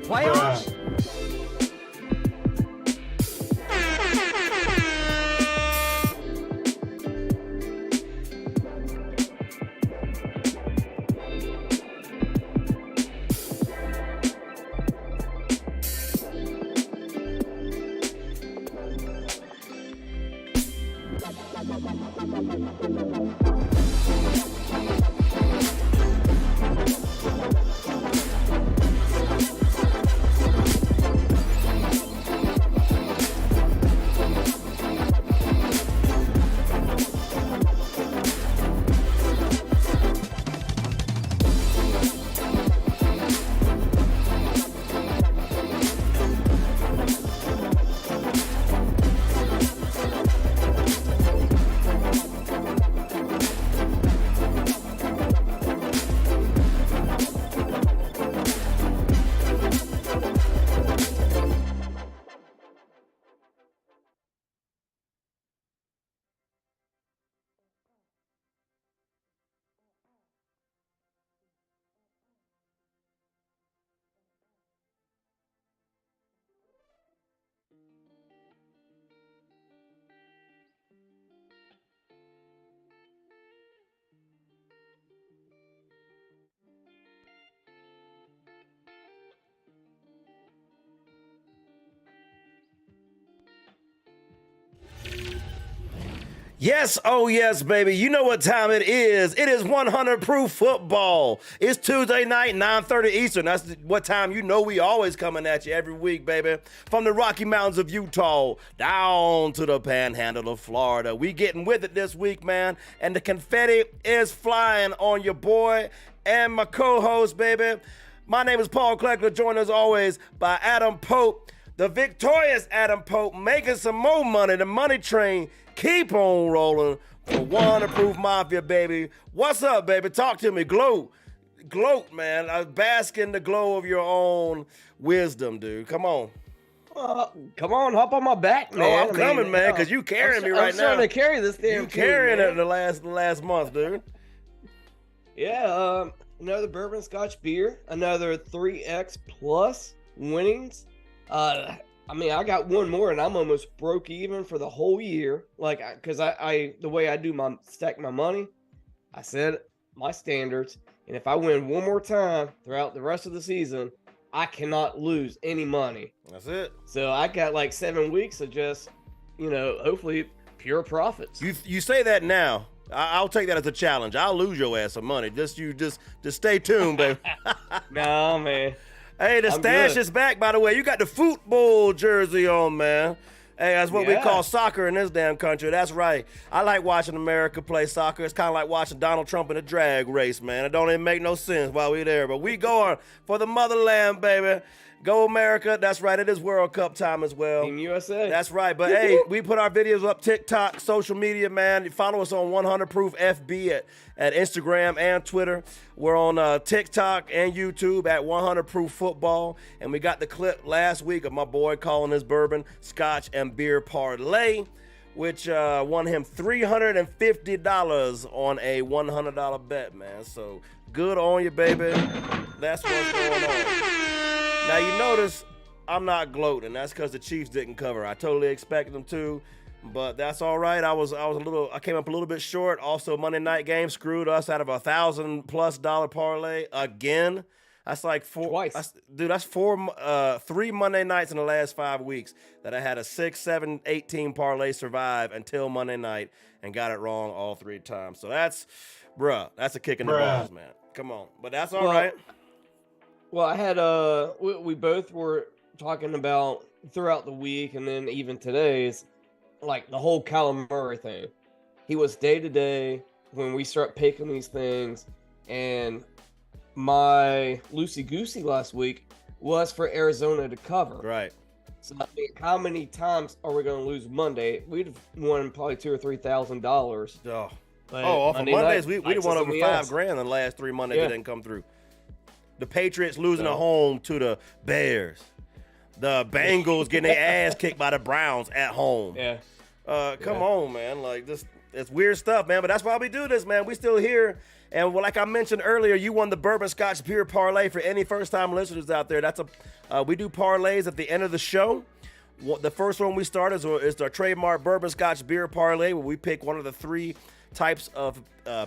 playoffs? Yes, oh yes, baby. You know what time it is. It is 100 Proof Football. It's Tuesday night, 9:30 Eastern. That's what time you know we always coming at you every week, baby. From the Rocky Mountains of Utah down to the Panhandle of Florida. We getting with it this week, man. And the confetti is flying on your boy and my co-host, baby. My name is Paul Kleckler, joined as always by Adam Pope, the victorious Adam Pope, making some more money. The money train keep on rolling for 100 Proof Mafia, baby. What's up, baby? Talk to me. Gloat, man. Bask in the glow of your own wisdom, dude. Come on. Come on, hop on my back, man. Oh, I'm coming, man, because you carrying me right now. I'm trying to carry this damn You carrying it in the last month, dude. Yeah, another bourbon scotch beer, another 3x plus winnings. I mean, I got one more and I'm almost broke even for the whole year. Like, because I the way I do stack my money, I set my standards. And if I win one more time throughout the rest of the season, I cannot lose any money. That's it. So I got like 7 weeks of just, hopefully pure profits. You say that now. I'll take that as a challenge. I'll lose your ass some money. Just stay tuned, baby. No, man. Hey, the stash is back, by the way. You got the football jersey on, man. Hey, that's what we call soccer in this damn country. That's right. I like watching America play soccer. It's kind of like watching Donald Trump in a drag race, man. It don't even make no sense while we there. But we going for the motherland, baby. Go America. That's right. It is World Cup time as well. Team USA. That's right. But hey, we put our videos up TikTok, social media, man. Follow us on 100 Proof FB at Instagram and Twitter. We're on TikTok and YouTube at 100 Proof Football. And we got the clip last week of my boy calling his bourbon, scotch, and beer parlay, which won him $350 on a $100 bet, man. So good on you, baby. That's what's going on. Now, you notice I'm not gloating. That's because the Chiefs didn't cover. I totally expected them to, but that's all right. I came up a little bit short. Also, Monday night game screwed us out of $1,000+ parlay again. That's like four. Twice. That's 3 Monday nights in the last 5 weeks that I had a 6, 7, 18 parlay survive until Monday night and got it wrong all 3 times. So that's a kick in the balls, man. Come on. But that's all right. Well, I had we both were talking about throughout the week, and then even today's like the whole Kyler Murray thing. He was day to day when we start picking these things, and my loosey goosey last week was for Arizona to cover. Right. So I mean, how many times are we going to lose Monday? We'd have won probably $2,000 or $3,000. Oh, off of Mondays, we'd have won over $5,000 in the last 3 Mondays that didn't come through. The Patriots losing at home to the Bears. The Bengals getting their ass kicked by the Browns at home. Yeah. Come on, man. Like this, it's weird stuff, man. But that's why we do this, man. We still here. And like I mentioned earlier, you won the Bourbon Scotch Beer Parlay. For any first-time listeners out there, we do parlays at the end of the show. The first one we start is our trademark Bourbon Scotch Beer Parlay, where we pick one of the 3 types of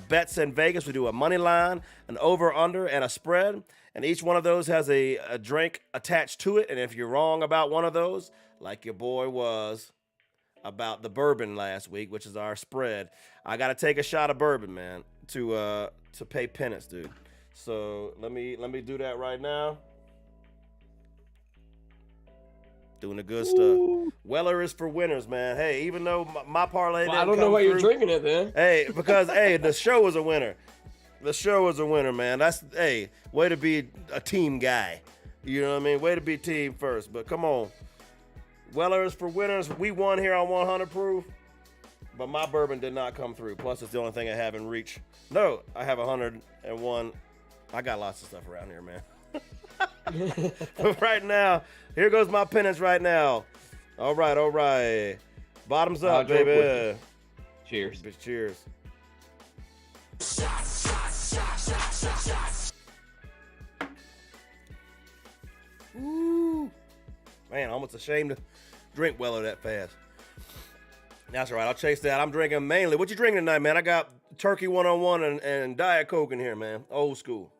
bets in Vegas. We do a money line, an over-under, and a spread. And each one of those has a drink attached to it. And if you're wrong about one of those, like your boy was about the bourbon last week, which is our spread, I got to take a shot of bourbon, man, to pay penance, dude. So let me do that right now. Doing the good stuff. Weller is for winners, man. Hey, even though my parlay didn't I don't know why you're drinking it then. Hey, because the show was a winner. The show was a winner, man. That's way to be a team guy. You know what I mean? Way to be team first. But come on. Weller is for winners. We won here on 100 proof, but my bourbon did not come through. Plus, it's the only thing I have in reach. No, I have 101. I got lots of stuff around here, man. But right now, here goes my penance right now. All right. Bottoms up, baby. Cheers. Cheers. Ooh. Man, almost ashamed to drink Weller that fast. That's all right. I'll chase that. I'm drinking mainly. What you drinking tonight, man? I got Turkey 101 and Diet Coke in here, man. Old school.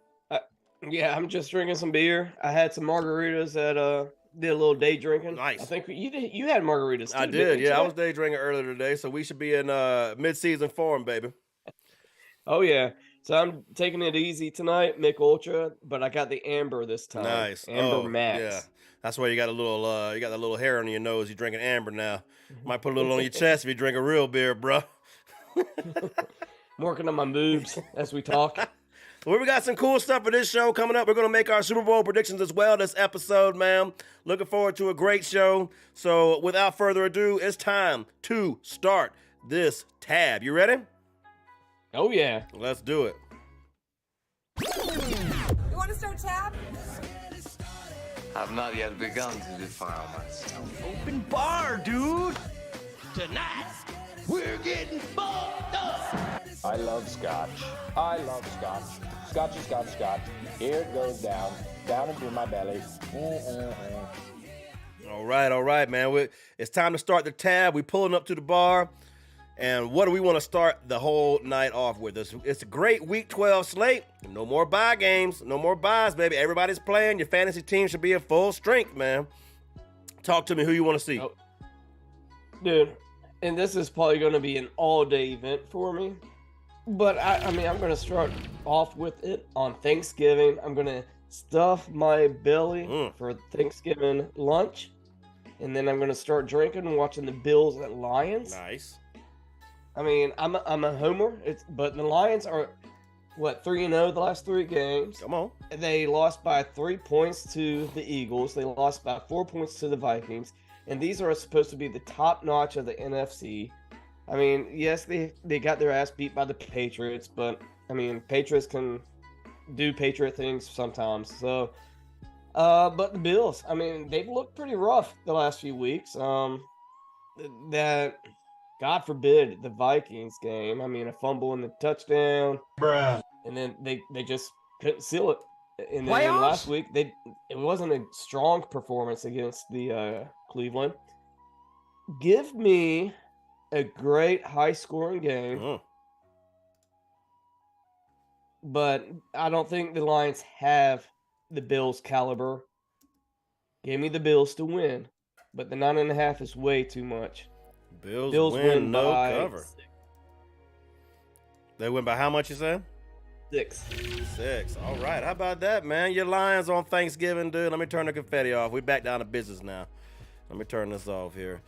Yeah, I'm just drinking some beer. I had some margaritas did a little day drinking. Nice. I think you had margaritas too. I did, yeah. I was day drinking earlier today, so we should be in mid-season form, baby. Oh, yeah. So I'm taking it easy tonight, Mick Ultra, but I got the Amber this time. Nice. Amber Max. Yeah. That's why you got a little you got that little hair on your nose. You're drinking Amber now. Might put a little on your chest if you drink a real beer, bro. I'm working on my moves as we talk. Well, we got some cool stuff for this show coming up. We're going to make our Super Bowl predictions as well this episode, man. Looking forward to a great show. So without further ado, it's time to start this tab. You ready? Oh, yeah. Let's do it. You want to start tab? I've not yet begun to defile myself. Open bar, dude. Tonight, we're getting fucked up. I love scotch. I love scotch. Scotchy, scotch, scotch. Here it goes down into my belly. All right, man. It's time to start the tab. We pulling up to the bar. And what do we want to start the whole night off with? It's a great Week 12 slate. No more bye games. No more byes, baby. Everybody's playing. Your fantasy team should be at full strength, man. Talk to me who you want to see. Oh. Dude, and this is probably going to be an all-day event for me. But, I mean, I'm going to start off with it on Thanksgiving. I'm going to stuff my belly for Thanksgiving lunch. And then I'm going to start drinking and watching the Bills and Lions. Nice. I mean, I'm a homer. But the Lions are, 3-0 the last 3 games. Come on. They lost by 3 points to the Eagles. They lost by 4 points to the Vikings. And these are supposed to be the top notch of the NFC. I mean, yes, they got their ass beat by the Patriots, but, I mean, Patriots can do Patriot things sometimes. So, but the Bills, I mean, they've looked pretty rough the last few weeks. That, God forbid, the Vikings game. I mean, a fumble in the touchdown. Bruh. And then they just couldn't seal it. And then Playoffs? last week, it wasn't a strong performance against the Cleveland. Give me a great high-scoring game. But I don't think the Lions have the Bills' caliber. Give me the Bills to win. But the 9.5 is way too much. Bills win no by cover. 6. They win by how much, you said? 6. 6. All right. How about that, man? Your Lions on Thanksgiving, dude. Let me turn the confetti off. We back down to business now. Let me turn this off here.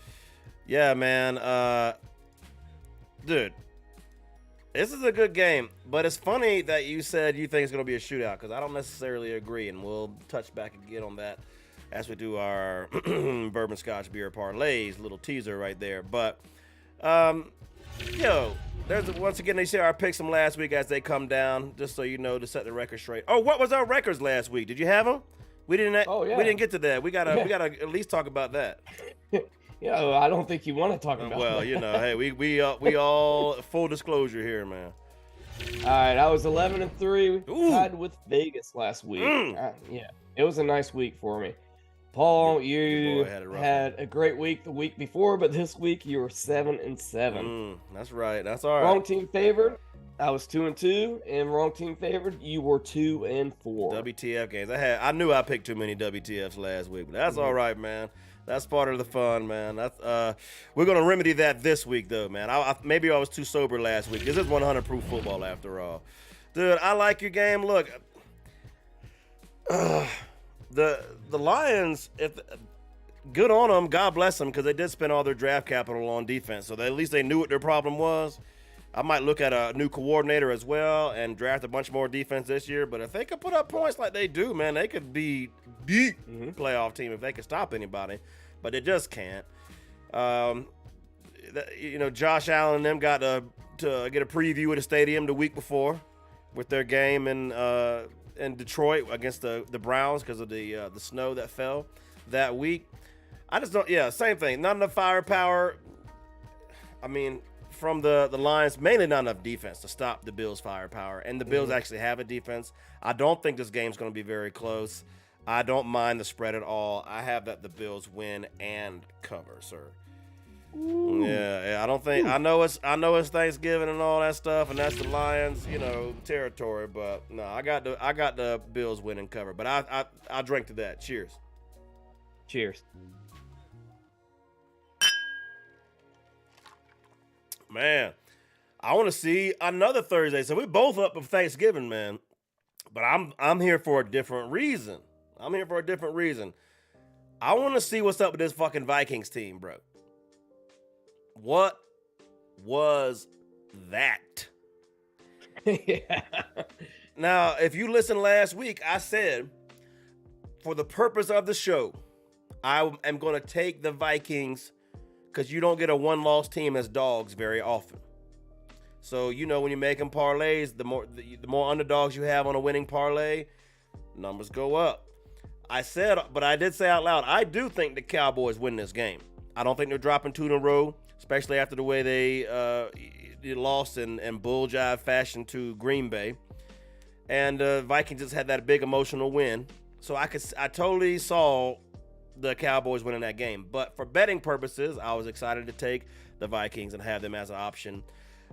Yeah, man. Dude, this is a good game. But it's funny that you said you think it's going to be a shootout because I don't necessarily agree. And we'll touch back again on that as we do our bourbon scotch beer parlays. Little teaser right there. But, there's once again, they share our picks from last week as they come down, just so you know, to set the record straight. Oh, what was our records last week? Did you have them? We didn't. Oh, yeah. We didn't get to that. We gotta at least talk about that. Yeah, I don't think you want to talk about Well, that. you know, hey, we all full disclosure here, man. All right, I was 11-3, Ooh. tied with Vegas last week. Mm. Yeah, it was a nice week for me. Paul, you boy had a rough had a great week the week before, but this week you were 7-7. That's right. That's all right. Wrong team favored. I was 2-2, and wrong team favored. You were 2-4. WTF games. I knew I picked too many WTFs last week, but that's all right, man. That's part of the fun, man. That's we're gonna remedy that this week, though, man. Maybe I was too sober last week. This is 100 proof football, after all, dude. I like your game. Look, the Lions, good on them. God bless them, because they did spend all their draft capital on defense, so at least they knew what their problem was. I might look at a new coordinator as well and draft a bunch more defense this year. But if they could put up points like they do, man, they could be the playoff team if they could stop anybody. But they just can't. Josh Allen and them got to get a preview of the stadium the week before with their game in Detroit against the Browns because of the snow that fell that week. I just don't. Yeah, same thing. Not enough firepower. I mean, from the Lions, mainly not enough defense to stop the Bills' firepower. And the Bills actually have a defense. I don't think this game's going to be very close. I don't mind the spread at all. I have that the Bills win and cover, sir. Ooh. Yeah. I don't think I know it's Thanksgiving and all that stuff, and that's the Lions, territory. But no, I got the Bills win and cover. But I drink to that. Cheers. Cheers. Man, I want to see another Thursday. So we're both up for Thanksgiving, man. But I'm here for a different reason. I want to see what's up with this fucking Vikings team, bro. What was that? Yeah. Now, if you listened last week, I said, for the purpose of the show, I am going to take the Vikings because you don't get a one-loss team as dogs very often. So, when you're making parlays, the more underdogs you have on a winning parlay, numbers go up. I did say out loud, I do think the Cowboys win this game. I don't think they're dropping 2 in a row, especially after the way they lost in bull jive fashion to Green Bay. And Vikings just had that big emotional win. So I totally saw the Cowboys winning that game. But for betting purposes, I was excited to take the Vikings and have them as an option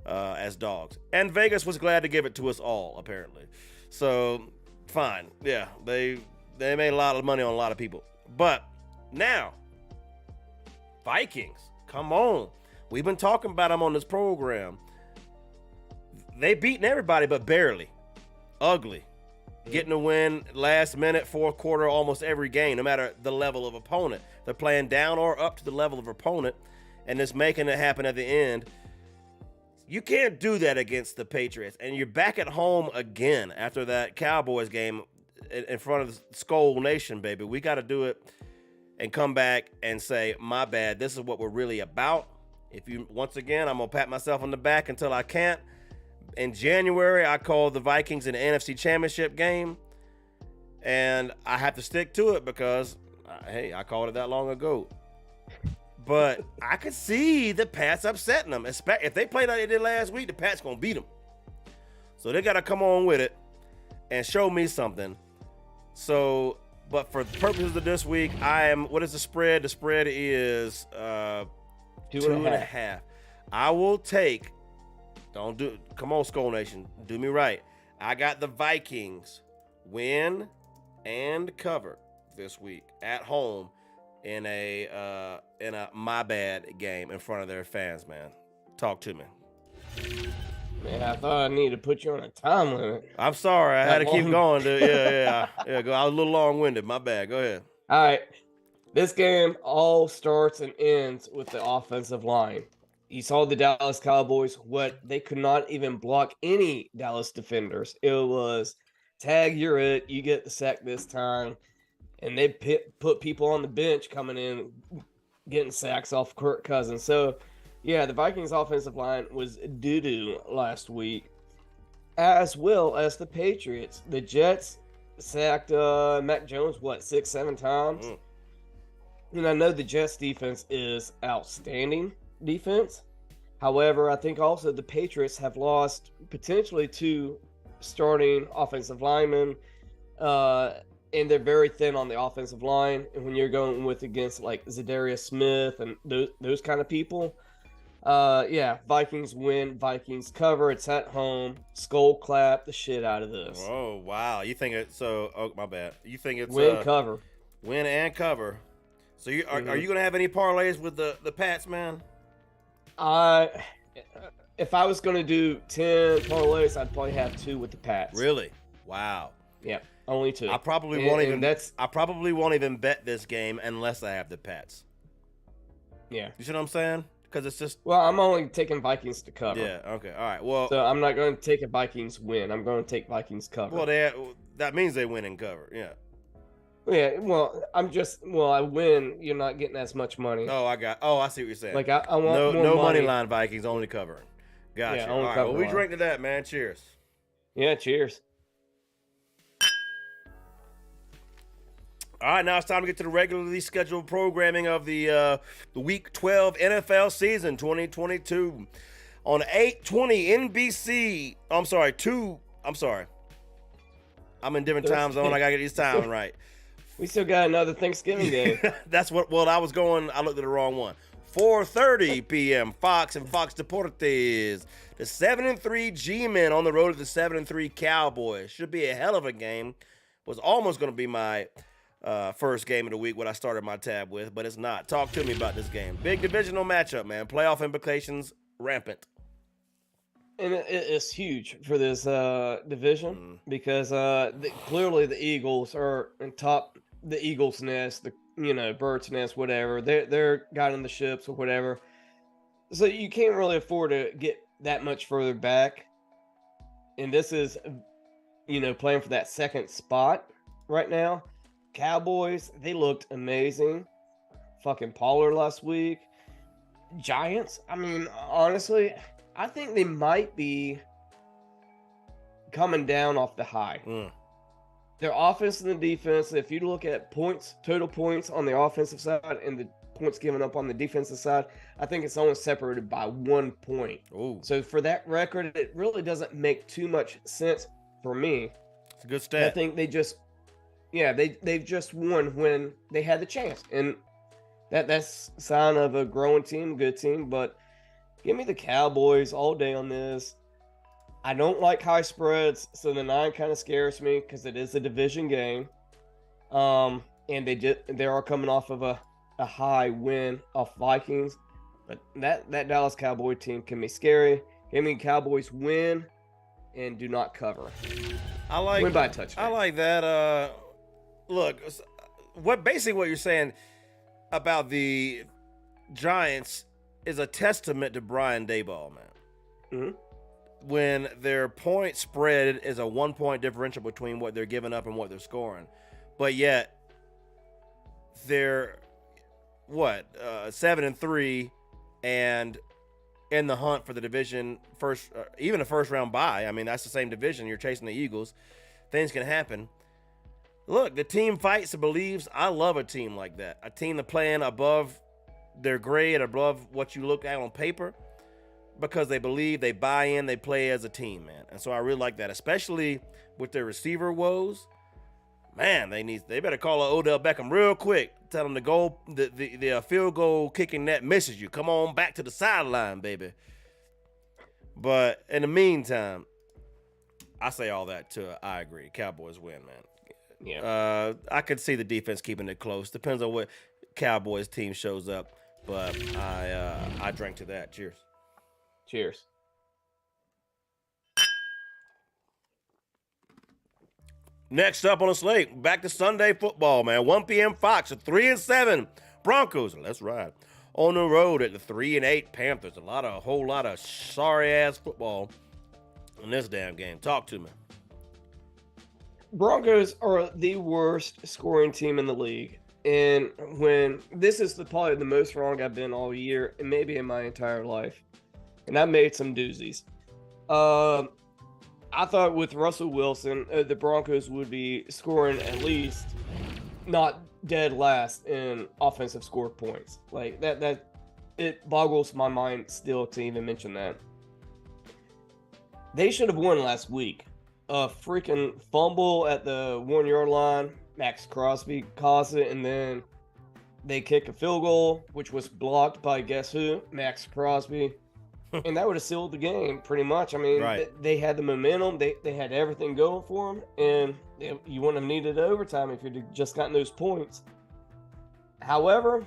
as dogs. And Vegas was glad to give it to us all, apparently. So, fine. Yeah, they made a lot of money on a lot of people. But now, Vikings, come on. We've been talking about them on this program. They beaten everybody, but barely. Ugly. Getting a win last minute, fourth quarter, almost every game, no matter the level of opponent. They're playing down or up to the level of opponent, and just making it happen at the end. You can't do that against the Patriots. And you're back at home again after that Cowboys game in front of the Skull Nation, baby. We got to do it and come back and say, my bad, this is what we're really about. Once again, I'm going to pat myself on the back until I can't. In January, I called the Vikings in the NFC Championship game, and I have to stick to it because, hey, I called it that long ago. But I could see the Pats upsetting them. If they played like they did last week, the Pats going to beat them. So they got to come on with it and show me something. So, but for the purposes of this week, what is the spread? The spread is 2.5. I will take, come on, Skull Nation, do me right. I got the Vikings win and cover this week at home in a my bad game in front of their fans, man. Talk to me. Man, I thought I needed to put you on a time limit. I'm sorry. I had to keep going, dude. Yeah. I was a little long-winded. My bad. Go ahead. All right. This game all starts and ends with the offensive line. You saw the Dallas Cowboys, they could not even block any Dallas defenders. It was tag, you're it. You get the sack this time. And they put people on the bench coming in, getting sacks off Kirk Cousins. So, yeah, the Vikings offensive line was doo-doo last week, as well as the Patriots. The Jets sacked Mac Jones, 6-7 times? And I know the Jets defense is outstanding defense. However, I think also the Patriots have lost potentially 2 starting offensive linemen. And they're very thin on the offensive line. And when you're going with against like Zadarius Smith and those kind of people, yeah, Vikings win, Vikings cover. It's at home. Skull clap the shit out of this. Oh wow, you think it's so? Oh my bad. You think it's Win, cover. Win and cover. So are you gonna have any parlays with the Pats, man? If I was gonna do 10 parlays, I'd probably have 2 with the Pats. Really? Wow. Yeah, only 2. I probably won't even bet this game unless I have the Pats. Yeah. You see what I'm saying? Because it's just. Well, I'm only taking Vikings to cover. Yeah. Okay. All right. Well. So I'm not going to take a Vikings win. I'm going to take Vikings cover. Well, that means they win and cover. Yeah. Yeah. Well, I win. You're not getting as much money. I see what you're saying. Like I want no more money line Vikings, only covering. Gotcha. Yeah, All only right. cover Well, we line. drink to that, man. Cheers. Yeah. Cheers. All right, now it's time to get to the regularly scheduled programming of the Week 12 NFL season 2022 on 8:20 NBC. I'm sorry. I'm in different time zone. I gotta get these times right. We still got another Thanksgiving game. That's what. Well, I looked at the wrong one. 4:30 p.m. Fox and Fox Deportes. The 7-3 G-men on the road to the 7-3 Cowboys. Should be a hell of a game. Was almost going to be my first game of the week, what I started my tab with, but it's not. Talk to me about this game. Big divisional matchup, man. Playoff implications rampant. And it's huge for this division because clearly the Eagles are in top. The Eagles' nest, Bird's nest, whatever. They're guiding the ships or whatever. So you can't really afford to get that much further back. And this is, playing for that second spot right now. Cowboys, they looked amazing. Fucking Pollard last week. Giants, I mean, honestly, I think they might be coming down off the high. Their offense and the defense, if you look at points, total points on the offensive side and the points given up on the defensive side, I think it's only separated by 1 point. Ooh. So for that record, it really doesn't make too much sense for me. It's a good stat. I think they've just won when they had the chance. And that's a sign of a growing team, good team. But give me the Cowboys all day on this. I don't like high spreads, so the 9 kind of scares me because it is a division game. And they are coming off of a high win off Vikings. But that Dallas Cowboy team can be scary. Give me Cowboys win and do not cover. Win by a touchdown. I like that. Look, what you're saying about the Giants is a testament to Brian Daboll, man. Mm-hmm. When their point spread is a 1 point differential between what they're giving up and what they're scoring, but yet they're 7-3 and in the hunt for the division even a first round bye. I mean, that's the same division. You're chasing the Eagles. Things can happen. Look, the team fights and believes. I love a team like that. A team that's playing above their grade, above what you look at on paper, because they believe, they buy in, they play as a team, man. And so I really like that, especially with their receiver woes. Man, they better call Odell Beckham real quick. Tell them the field goal kicking net misses you. Come on back to the sideline, baby. But in the meantime, I say all that I agree. Cowboys win, man. Yeah. I could see the defense keeping it close. Depends on what Cowboys team shows up. But I drank to that. Cheers. Cheers. Next up on the slate, back to Sunday football, man. 1 p.m. Fox, a 3-7 Broncos. Let's ride. On the road at the 3-8 Panthers. A whole lot of sorry ass football in this damn game. Talk to me. Broncos are the worst scoring team in the league. And when this is probably the most wrong I've been all year, and maybe in my entire life. And I made some doozies. I thought with Russell Wilson, the Broncos would be scoring at least not dead last in offensive score points. Like that it boggles my mind still to even mention that. They should have won last week. A freaking fumble at the 1 yard line. Max Crosby caused it, and then they kick a field goal, which was blocked by guess who? Max Crosby. And that would have sealed the game pretty much. I mean, they had the momentum. They had everything going for them, and you wouldn't have needed overtime if you'd just gotten those points. However,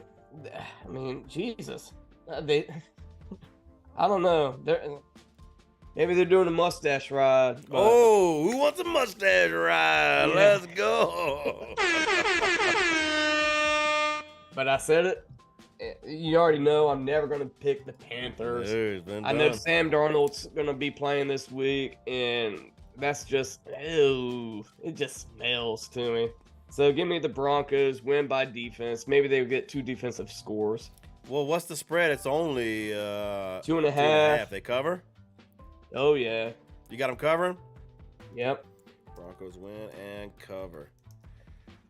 I mean, Jesus. I don't know. Maybe they're doing a mustache ride. Oh, who wants a mustache ride? Yeah. Let's go. But I said it. You already know I'm never going to pick the Panthers. Dude, I know Sam Darnold's going to be playing this week, and that's just, ew, it just smells to me. So give me the Broncos, win by defense. Maybe they would get 2 defensive scores. Well, what's the spread? It's only 2.5. They cover? Oh, yeah. You got them covering? Yep. Broncos win and cover.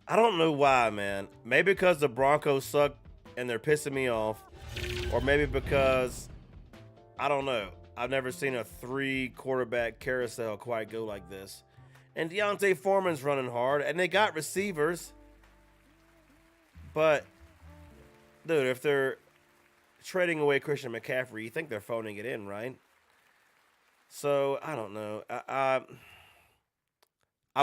I don't know why, man. Maybe because the Broncos suck and they're pissing me off, or maybe because, I don't know. I've never seen a 3-quarterback carousel quite go like this. And Deontay Foreman's running hard, and they got receivers. But, dude, if they're trading away Christian McCaffrey, you think they're phoning it in, right? So, I don't know. I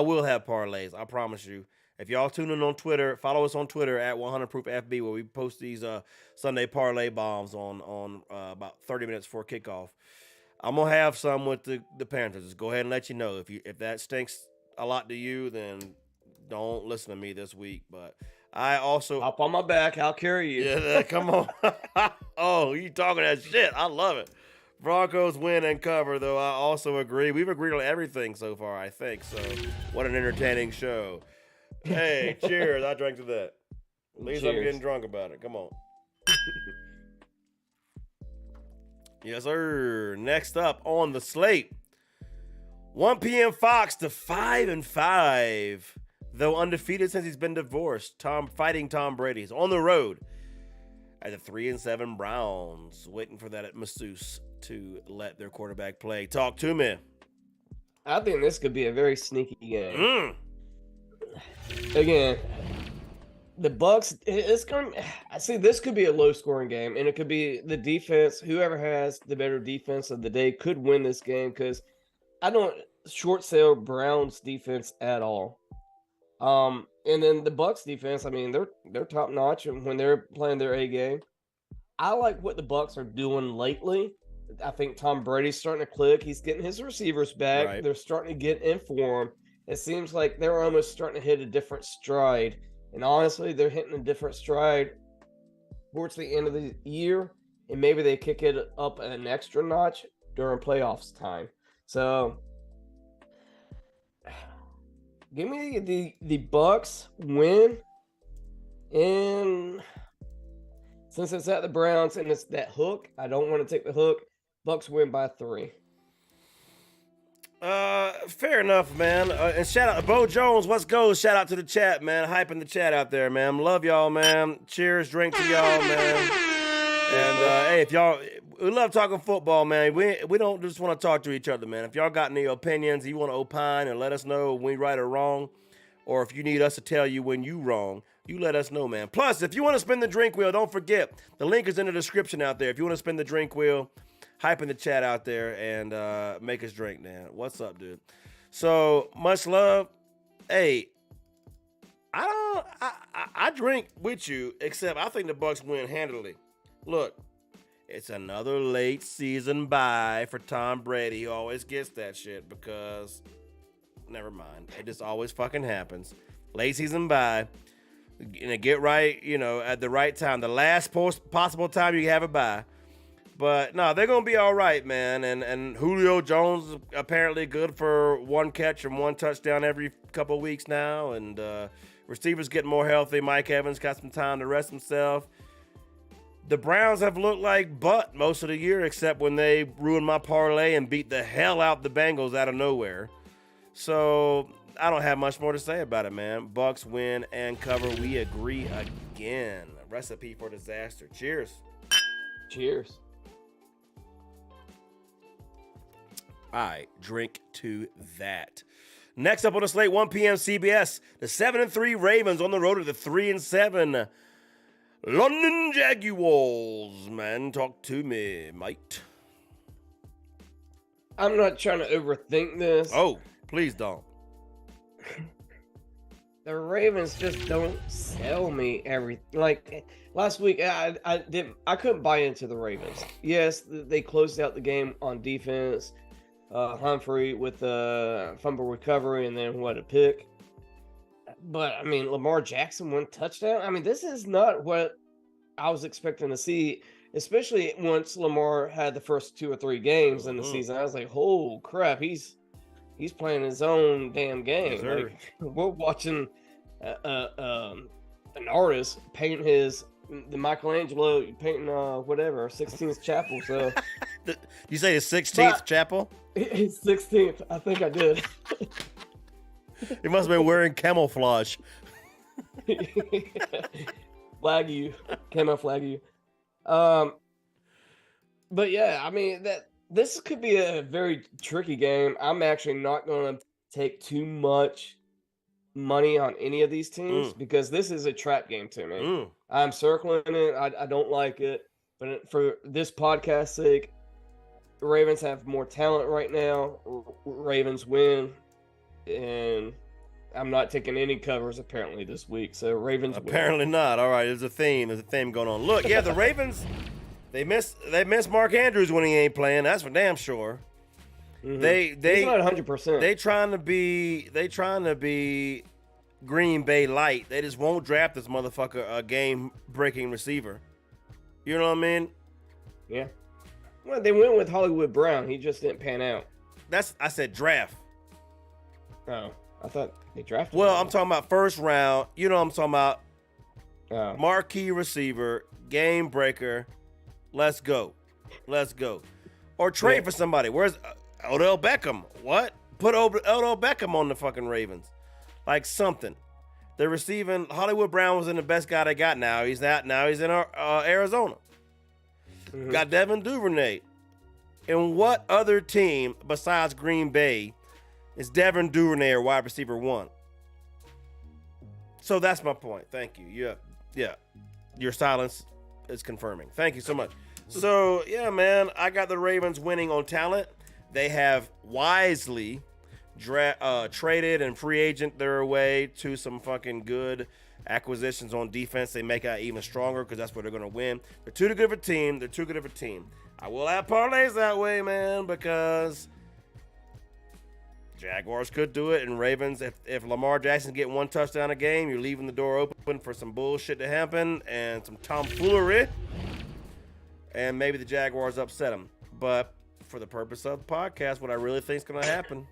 will have parlays, I promise you. If y'all tune in on Twitter, follow us on Twitter at 100ProofFB, where we post these Sunday parlay bombs on about 30 minutes before kickoff. I'm gonna have some with the Panthers. Just go ahead and let you know. If that stinks a lot to you, then don't listen to me this week. But I also hop on my back. I'll carry you. Yeah, come on. Oh, you talking that shit? I love it. Broncos win and cover, though. I also agree. We've agreed on everything so far, I think. So, what an entertaining show. Hey, cheers. I drank to that. At least I'm getting drunk about it. Come on. Yes, sir. Next up on the slate, 1 p.m. Fox to 5-5. Though undefeated since he's been divorced, fighting Tom Brady's on the road at the 3-7 Browns, waiting for that masseuse to let their quarterback play. Talk to me. I think this could be a very sneaky game. Again, the Bucs, it's going to, I see this could be a low scoring game, and it could be the defense. Whoever has the better defense of the day could win this game, because I don't short sale Browns defense at all. And then the Bucs defense, I mean, they're top notch, and when they're playing their A game, I like what the Bucs are doing lately. I think Tom Brady's starting to click. He's getting his receivers back. Right. They're starting to get in form. It seems like they're almost starting to hit a different stride. And honestly, they're hitting a different stride towards the end of the year. And maybe they kick it up an extra notch during playoffs time. So, give me the Bucs win. And since it's at the Browns and it's that hook, I don't want to take the hook. Bucs win by 3. Fair enough, man. And shout out to Bo Jones. Let's go. Shout out to the chat, man. Hyping the chat out there, man. Love y'all, man. Cheers, drink to y'all, man. And hey, if y'all, we love talking football, man. We don't just want to talk to each other, man. If y'all got any opinions, you want to opine and let us know when we right or wrong, or if you need us to tell you when you wrong, you let us know, man. Plus, if you want to spin the drink wheel, don't forget the link is in the description out there. If you want to spin the drink wheel, hype in the chat out there and make us drink, man. What's up, dude? So much love. Hey, I drink with you, except I think the Bucs win handily. Look, it's another late season bye for Tom Brady. He always gets that shit because, never mind. It just always fucking happens. Late season bye. And get right, at the right time. The last possible time you have a bye. But, no, they're going to be all right, man. And Julio Jones is apparently good for 1 catch and 1 touchdown every couple of weeks now. And receivers getting more healthy. Mike Evans got some time to rest himself. The Browns have looked like butt most of the year, except when they ruined my parlay and beat the hell out the Bengals out of nowhere. So, I don't have much more to say about it, man. Bucks win and cover. We agree again. A recipe for disaster. Cheers. Cheers. I drink to that. Next up on the slate, 1 p.m. CBS, the 7-3 Ravens on the road to the 3-7 London Jaguars. Man, talk to me, mate. I'm not trying to overthink this. Oh, please don't. The Ravens just don't sell me everything. Like last week, I couldn't buy into the Ravens. Yes, they closed out the game on defense. Humphrey with a fumble recovery and then a pick. But I mean, Lamar Jackson 1 touchdown. I mean, this is not what I was expecting to see, especially once Lamar had the first 2 or 3 games in the season. I was like, "Oh crap, he's playing his own damn game." Yes, like, we're watching an artist paint the Michelangelo painting 16th chapel. So you say the 16th chapel? It's 16th. I think I did. He must have been wearing camouflage. Camouflage you. But yeah, I mean this could be a very tricky game. I'm actually not going to take too much money on any of these teams because this is a trap game to me. I'm circling it. I don't like it, but for this podcast's sake, the Ravens have more talent right now. Ravens win, and I'm not taking any covers apparently this week. So Ravens apparently win. Not. All right, there's a theme going on. Look, yeah, the Ravens they miss Mark Andrews when he ain't playing. That's for damn sure. Mm-hmm. He's not 100%. They trying to be Green Bay light. They just won't draft this motherfucker a game-breaking receiver. You know what I mean? Yeah. Well, they went with Hollywood Brown. He just didn't pan out. I said draft. Oh, I thought they drafted Well, him. I'm talking about first round. You know what I'm talking about. Oh. Marquee receiver, game breaker. Let's go. Or trade for somebody. Where's Odell Beckham? What? Put Odell Beckham on the fucking Ravens. Like something. They're receiving. Hollywood Brown was in the best guy they got now. He's in Arizona. Mm-hmm. Got Devin Duvernay. And what other team besides Green Bay is Devin Duvernay or wide receiver 1? So that's my point. Thank you. Yeah. Your silence is confirming. Thank you so much. So, yeah, man, I got the Ravens winning on talent. They have wisely traded and free agent their way to some fucking good acquisitions on defense. They make it even stronger because that's where they're going to win. They're too good of a team. I will have parlays that way, man, because Jaguars could do it, and Ravens, if Lamar Jackson get 1 touchdown a game, you're leaving the door open for some bullshit to happen and some tomfoolery, and maybe the Jaguars upset them. But for the purpose of the podcast, what I really think is going to happen,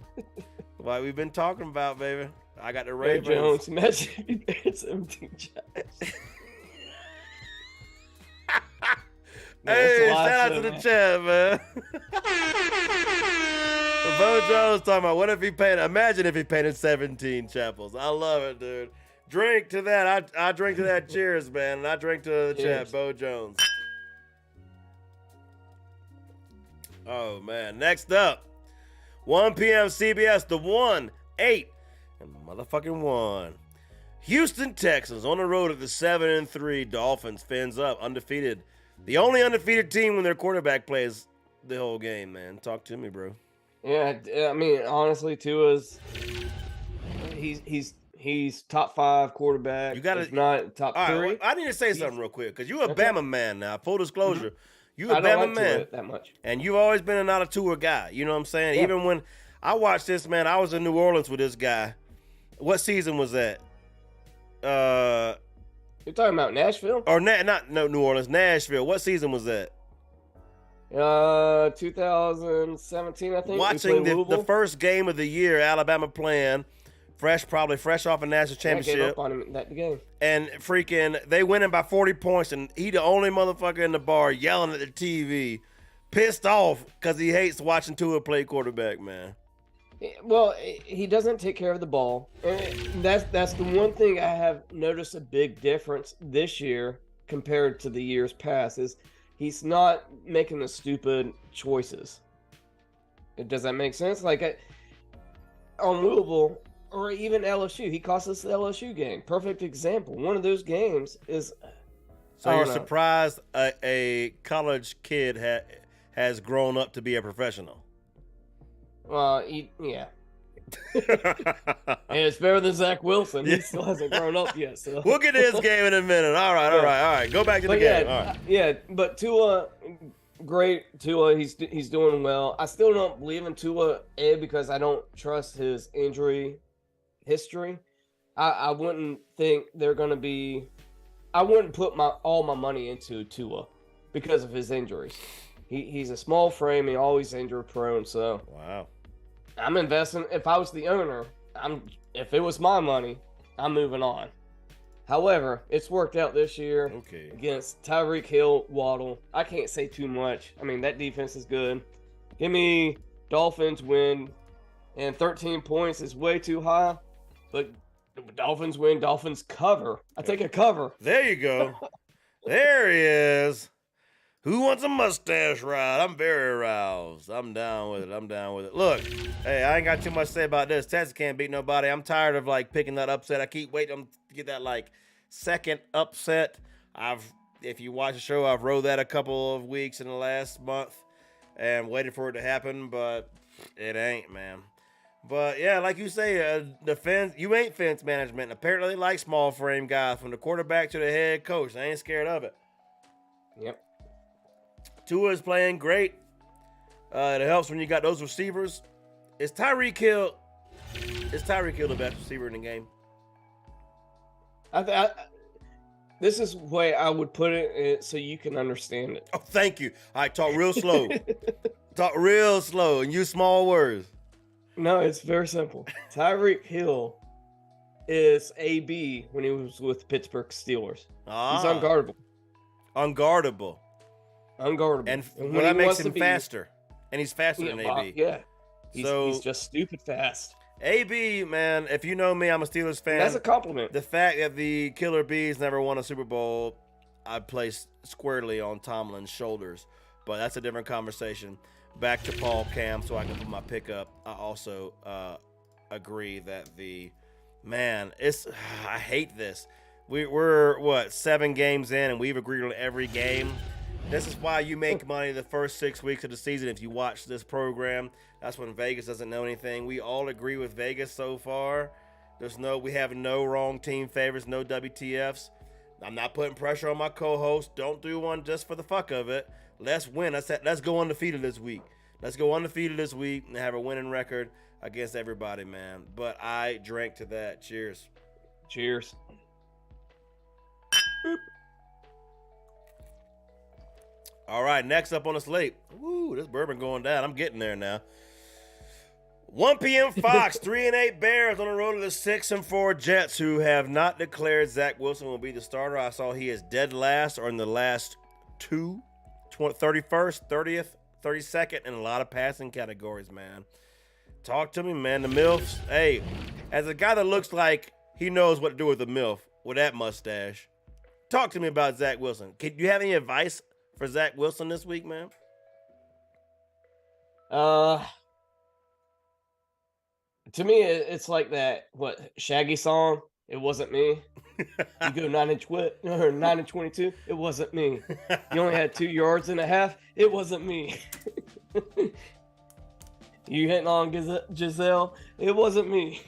like we've been talking about, baby, I got the Ravens. Hey Jones, imagine it's 17 Jags. Hey, shout out to the chat, man. Bo Jones talking about imagine if he painted 17 chapels. I love it, dude. Drink to that. I drink to that. Cheers, man. And I drink to the chat, Bo Jones. Oh, man. Next up, 1 p.m. CBS, the 1, 8, and motherfucking 1. Houston Texans on the road at the 7-3 Dolphins. Fins up, undefeated. The only undefeated team when their quarterback plays the whole game, man. Talk to me, bro. Yeah, I mean, honestly, Tua's he's top 5 quarterback. You got to not top 3. Right, I need to say something real quick because you're a Bama man now. Full disclosure, you a I don't Bama like man Tua that much, and you've always been a not a Tua guy. You know what I'm saying? Yeah. Even when I watched this, man, I was in New Orleans with this guy. What season was that? You're talking about Nashville? Or not New Orleans, Nashville. What season was that? 2017, I think. Watching the first game of the year, Alabama playing, probably fresh off a national championship. I gave up on him in that game. And freaking, they winning by 40 points, and he the only motherfucker in the bar yelling at the TV, pissed off because he hates watching Tua play quarterback, man. Well, he doesn't take care of the ball. And that's the one thing I have noticed a big difference this year compared to the years past is he's not making the stupid choices. Does that make sense? Like on Louisville or even LSU, he cost us the LSU game. Perfect example. One of those games is. So you're surprised a college kid has grown up to be a professional? Well, yeah. And it's better than Zach Wilson. He still hasn't grown up yet. So we'll get to his game in a minute. All right. Go back to the game. All right. Yeah, but Tua, great. Tua, he's doing well. I still don't believe in Tua, because I don't trust his injury history. I wouldn't think they're going to be. I wouldn't put all my money into Tua because of his injuries. He's a small frame. He always injury prone. So wow, I'm investing. If I was the owner, if it was my money, I'm moving on. However, it's worked out this year against Tyreek Hill, Waddle. I can't say too much. I mean, that defense is good. Give me Dolphins win, and 13 points is way too high, but Dolphins win, Dolphins cover. I take a cover. There you go. There he is. Who wants a mustache ride? I'm very aroused. I'm down with it. Look, hey, I ain't got too much to say about this. Texas can't beat nobody. I'm tired of picking that upset. I keep waiting to get that second upset. If you watch the show, I've rode that a couple of weeks in the last month and waited for it to happen, but it ain't, man. But yeah, like you say, you ain't fence management. Apparently, they like small frame guys from the quarterback to the head coach. They ain't scared of it. Yep. Tua is playing great. It helps when you got those receivers. Is Tyreek Hill the best receiver in the game? This is the way I would put it so you can understand it. Oh, thank you. All right, talk real slow. Talk real slow and use small words. No, it's very simple. Tyreek Hill is AB when he was with Pittsburgh Steelers. He's unguardable. Unguardable. And well, that makes him faster. And he's faster than AB. Yeah. He's just stupid fast. AB, man, if you know me, I'm a Steelers fan. That's a compliment. The fact that the Killer Bees never won a Super Bowl, I place squarely on Tomlin's shoulders. But that's a different conversation. Back to Paul Cam so I can put my pick up. I also agree that I hate this. We're 7 games in and we've agreed on every game. This is why you make money the first 6 weeks of the season if you watch this program. That's when Vegas doesn't know anything. We all agree with Vegas so far. We have no wrong team favorites, no WTFs. I'm not putting pressure on my co-host. Don't do one just for the fuck of it. Let's win. Let's go undefeated this week. Let's go undefeated this week and have a winning record against everybody, man. But I drank to that. Cheers. Cheers. All right, next up on the slate. Woo, this bourbon going down. I'm getting there now. 1 p.m. Fox, 3-8 Bears on the road to the 6-4 Jets, who have not declared Zach Wilson will be the starter. I saw he is dead last or in the last 2, 31st, 30th, 32nd, in a lot of passing categories, man. Talk to me, man. The MILFs. Hey, as a guy that looks like he knows what to do with the MILF with that mustache, talk to me about Zach Wilson. Do you have any advice for Zach Wilson this week, man? To me, it's like that Shaggy song. It wasn't me. You go 9 and 22. It wasn't me. You only had 2 yards and a half. It wasn't me. You hitting on Giselle. It wasn't me.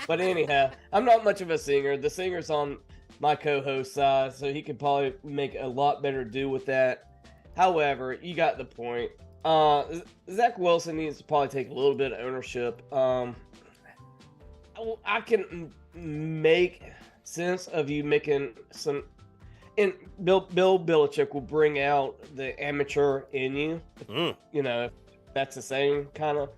But anyhow, I'm not much of a singer. The singer's on my co-host side, so he could probably make a lot better do with that. However, you got the point. Zach Wilson needs to probably take a little bit of ownership. I can make sense of you making some, and Bill Belichick will bring out the amateur in you. You know, if that's the same kind of.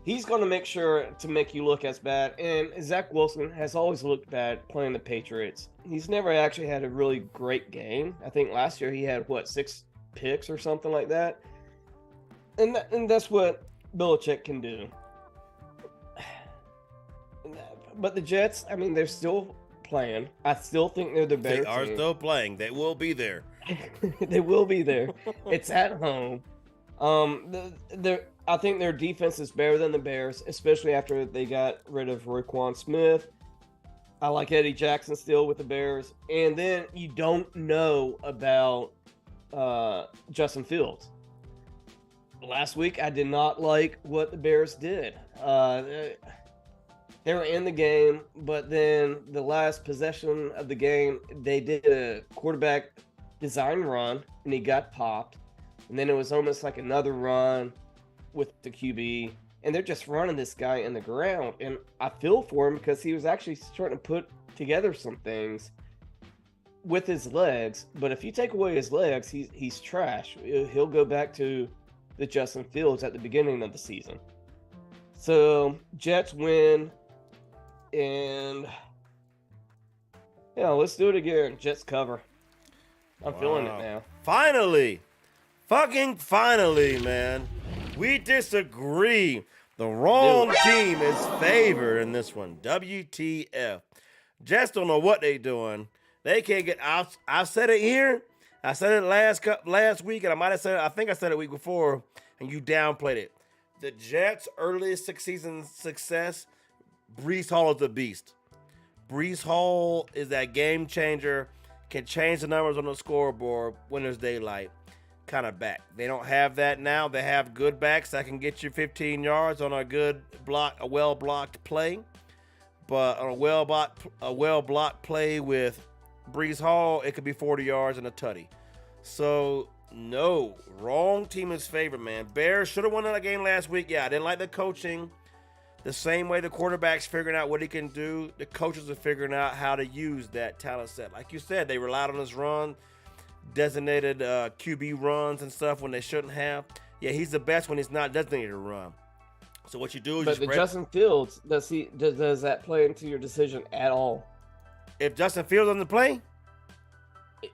He's going to make sure to make you look as bad. And Zach Wilson has always looked bad playing the Patriots. He's never actually had a really great game. I think last year he had 6 picks or something like that. And that's what Belichick can do. but the Jets, I mean, they're still playing. I still think they're the better They are team. still playing. They will be there. They will be there. It's at home. I think their defense is better than the Bears, especially after they got rid of Roquan Smith. I like Eddie Jackson still with the Bears. And then you don't know about Justin Fields. Last week, I did not like what the Bears did. They were in the game, but then the last possession of the game, they did a quarterback design run, and he got popped. And then it was almost like another run with the QB, and they're just running this guy in the ground. And I feel for him because he was actually starting to put together some things with his legs. But if you take away his legs, he's trash. He'll go back to the Justin Fields at the beginning of the season. So Jets win, and let's do it again. Jets cover. I'm feeling it now. Finally. Fucking finally, man. We disagree. The wrong team is favored in this one. WTF. Jets don't know what they doing. They can't get out. I said it here. I said it last week, and I might have said it, I think I said it week before, and you downplayed it. The Jets' earliest season success, Breece Hall is the beast. Breece Hall is that game changer, can change the numbers on the scoreboard when there's daylight. Kind of back. They don't have that now. They have good backs that can get you 15 yards on a good block, a well-blocked play. But on a well-blocked play with Breece Hall, it could be 40 yards and a tutty. So, no. Wrong team is favored, man. Bears should have won that game last week. Yeah, I didn't like the coaching. The same way the quarterback's figuring out what he can do, the coaches are figuring out how to use that talent set. Like you said, they relied on his run. Designated QB runs and stuff when they shouldn't have. Yeah, he's the best when he's not designated to run. So what you do is but you the Justin Fields, does that play into your decision at all? If Justin Fields doesn't play,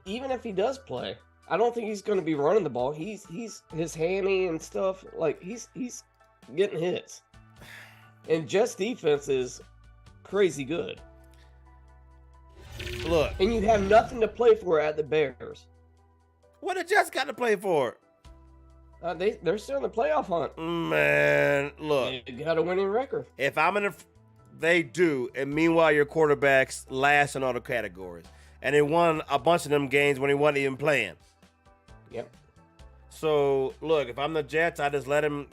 even if he does play, I don't think he's going to be running the ball. He's his hammy and stuff, like he's getting hits. And Jets defense is crazy good. Look, and you have nothing to play for at the Bears. What the Jets got to play for? They're still in the playoff hunt. Man, look. They got a winning record. If I'm in they do, and meanwhile your quarterback's last in all the categories. And they won a bunch of them games when he wasn't even playing. Yep. So, look, if I'm the Jets, I just let him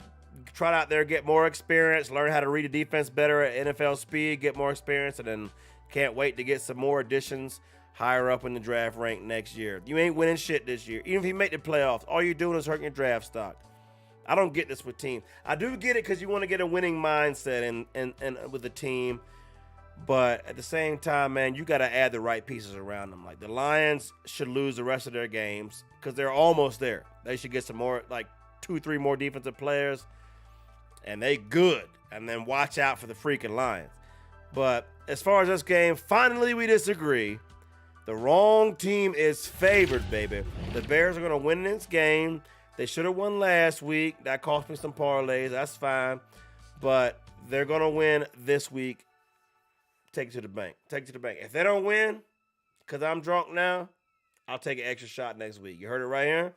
trot out there, get more experience, learn how to read the defense better at NFL speed, get more experience, and then can't wait to get some more additions higher up in the draft rank next year. You ain't winning shit this year. Even if you make the playoffs, all you're doing is hurting your draft stock. I don't get this with teams. I do get it because you want to get a winning mindset and with the team. But at the same time, man, you got to add the right pieces around them. Like the Lions should lose the rest of their games because they're almost there. They should get some more, like 2-3 more defensive players, and they good. And then watch out for the freaking Lions. But as far as this game, finally we disagree. The wrong team is favored, baby. The Bears are going to win this game. They should have won last week. That cost me some parlays. That's fine. But they're going to win this week. Take it to the bank. Take it to the bank. If they don't win, because I'm drunk now, I'll take an extra shot next week. You heard it right here?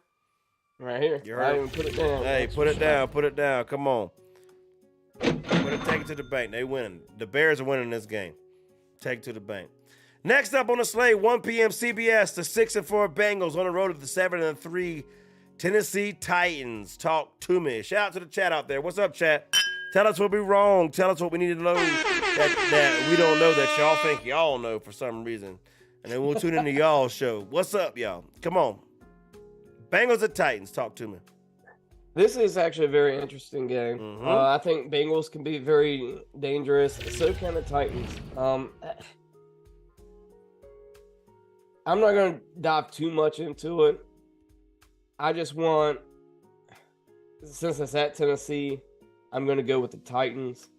Right here. You heard it? Put it down. Hey, put it down. Put it down. Come on. Take it to the bank. They winning. The Bears are winning this game. Take it to the bank. Next up on the slate, 1 p.m. CBS, the 6-4 Bengals on the road to the 7-3 Tennessee Titans. Talk to me. Shout out to the chat out there. What's up, chat? Tell us what we're wrong. Tell us what we need to know that we don't know that y'all think y'all know for some reason. And then we'll tune into y'all's show. What's up, y'all? Come on. Bengals at Titans. Talk to me. This is actually a very interesting game. Mm-hmm. I think Bengals can be very dangerous. So can the Titans. I'm not going to dive too much into it. I just want, since it's at Tennessee, I'm going to go with the Titans.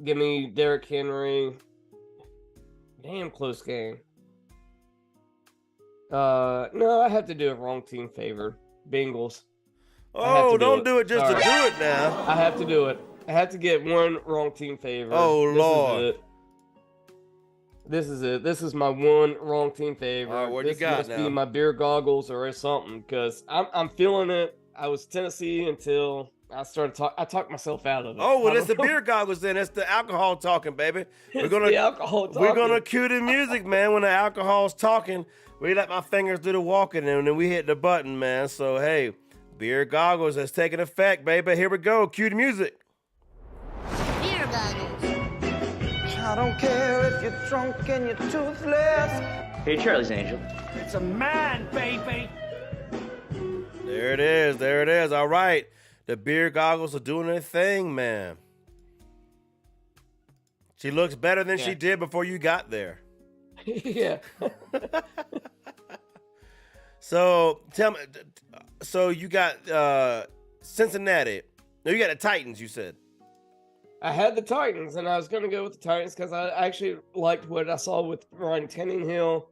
Give me Derrick Henry. Damn close game. No, I have to do it wrong team favored. Bengals. Oh, don't do it just to do it now. I have to do it. I had to get one wrong team favored. Oh, Lord. This is it. This is my one wrong team favorite. All right, what this you got must now? be my beer goggles or something, because I'm feeling it. I was Tennessee until I started I talked myself out of it. Oh, well, it's the beer goggles then. It's the alcohol talking, baby. It's the alcohol talking. We're gonna cue the music, man. When the alcohol's talking, we let my fingers do the walking, and then we hit the button, man. So hey, beer goggles has taken effect, baby. Here we go. Cue the music. Beer goggles. I don't care if you're drunk and you're toothless. Hey, Charlie's Angel. It's a man, baby. There it is. There it is. All right. The beer goggles are doing their thing, man. She looks better than she did before you got there. Yeah. So tell me. So you got Cincinnati. No, you got the Titans. You said. I had the Titans, and I was going to go with the Titans because I actually liked what I saw with Ryan Tannehill.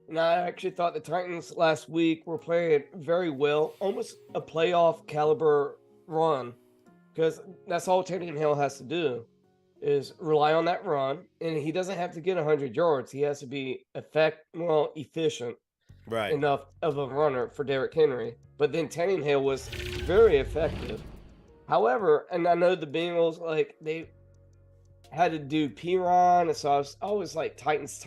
And I actually thought the Titans last week were playing very well, almost a playoff caliber run, because that's all Tannehill has to do is rely on that run, and he doesn't have to get 100 yards. He has to be efficient enough of a runner for Derrick Henry. But then Tannehill was very effective. However, and I know the Bengals, like, they had to do P-Ron, and so I was always like Titans,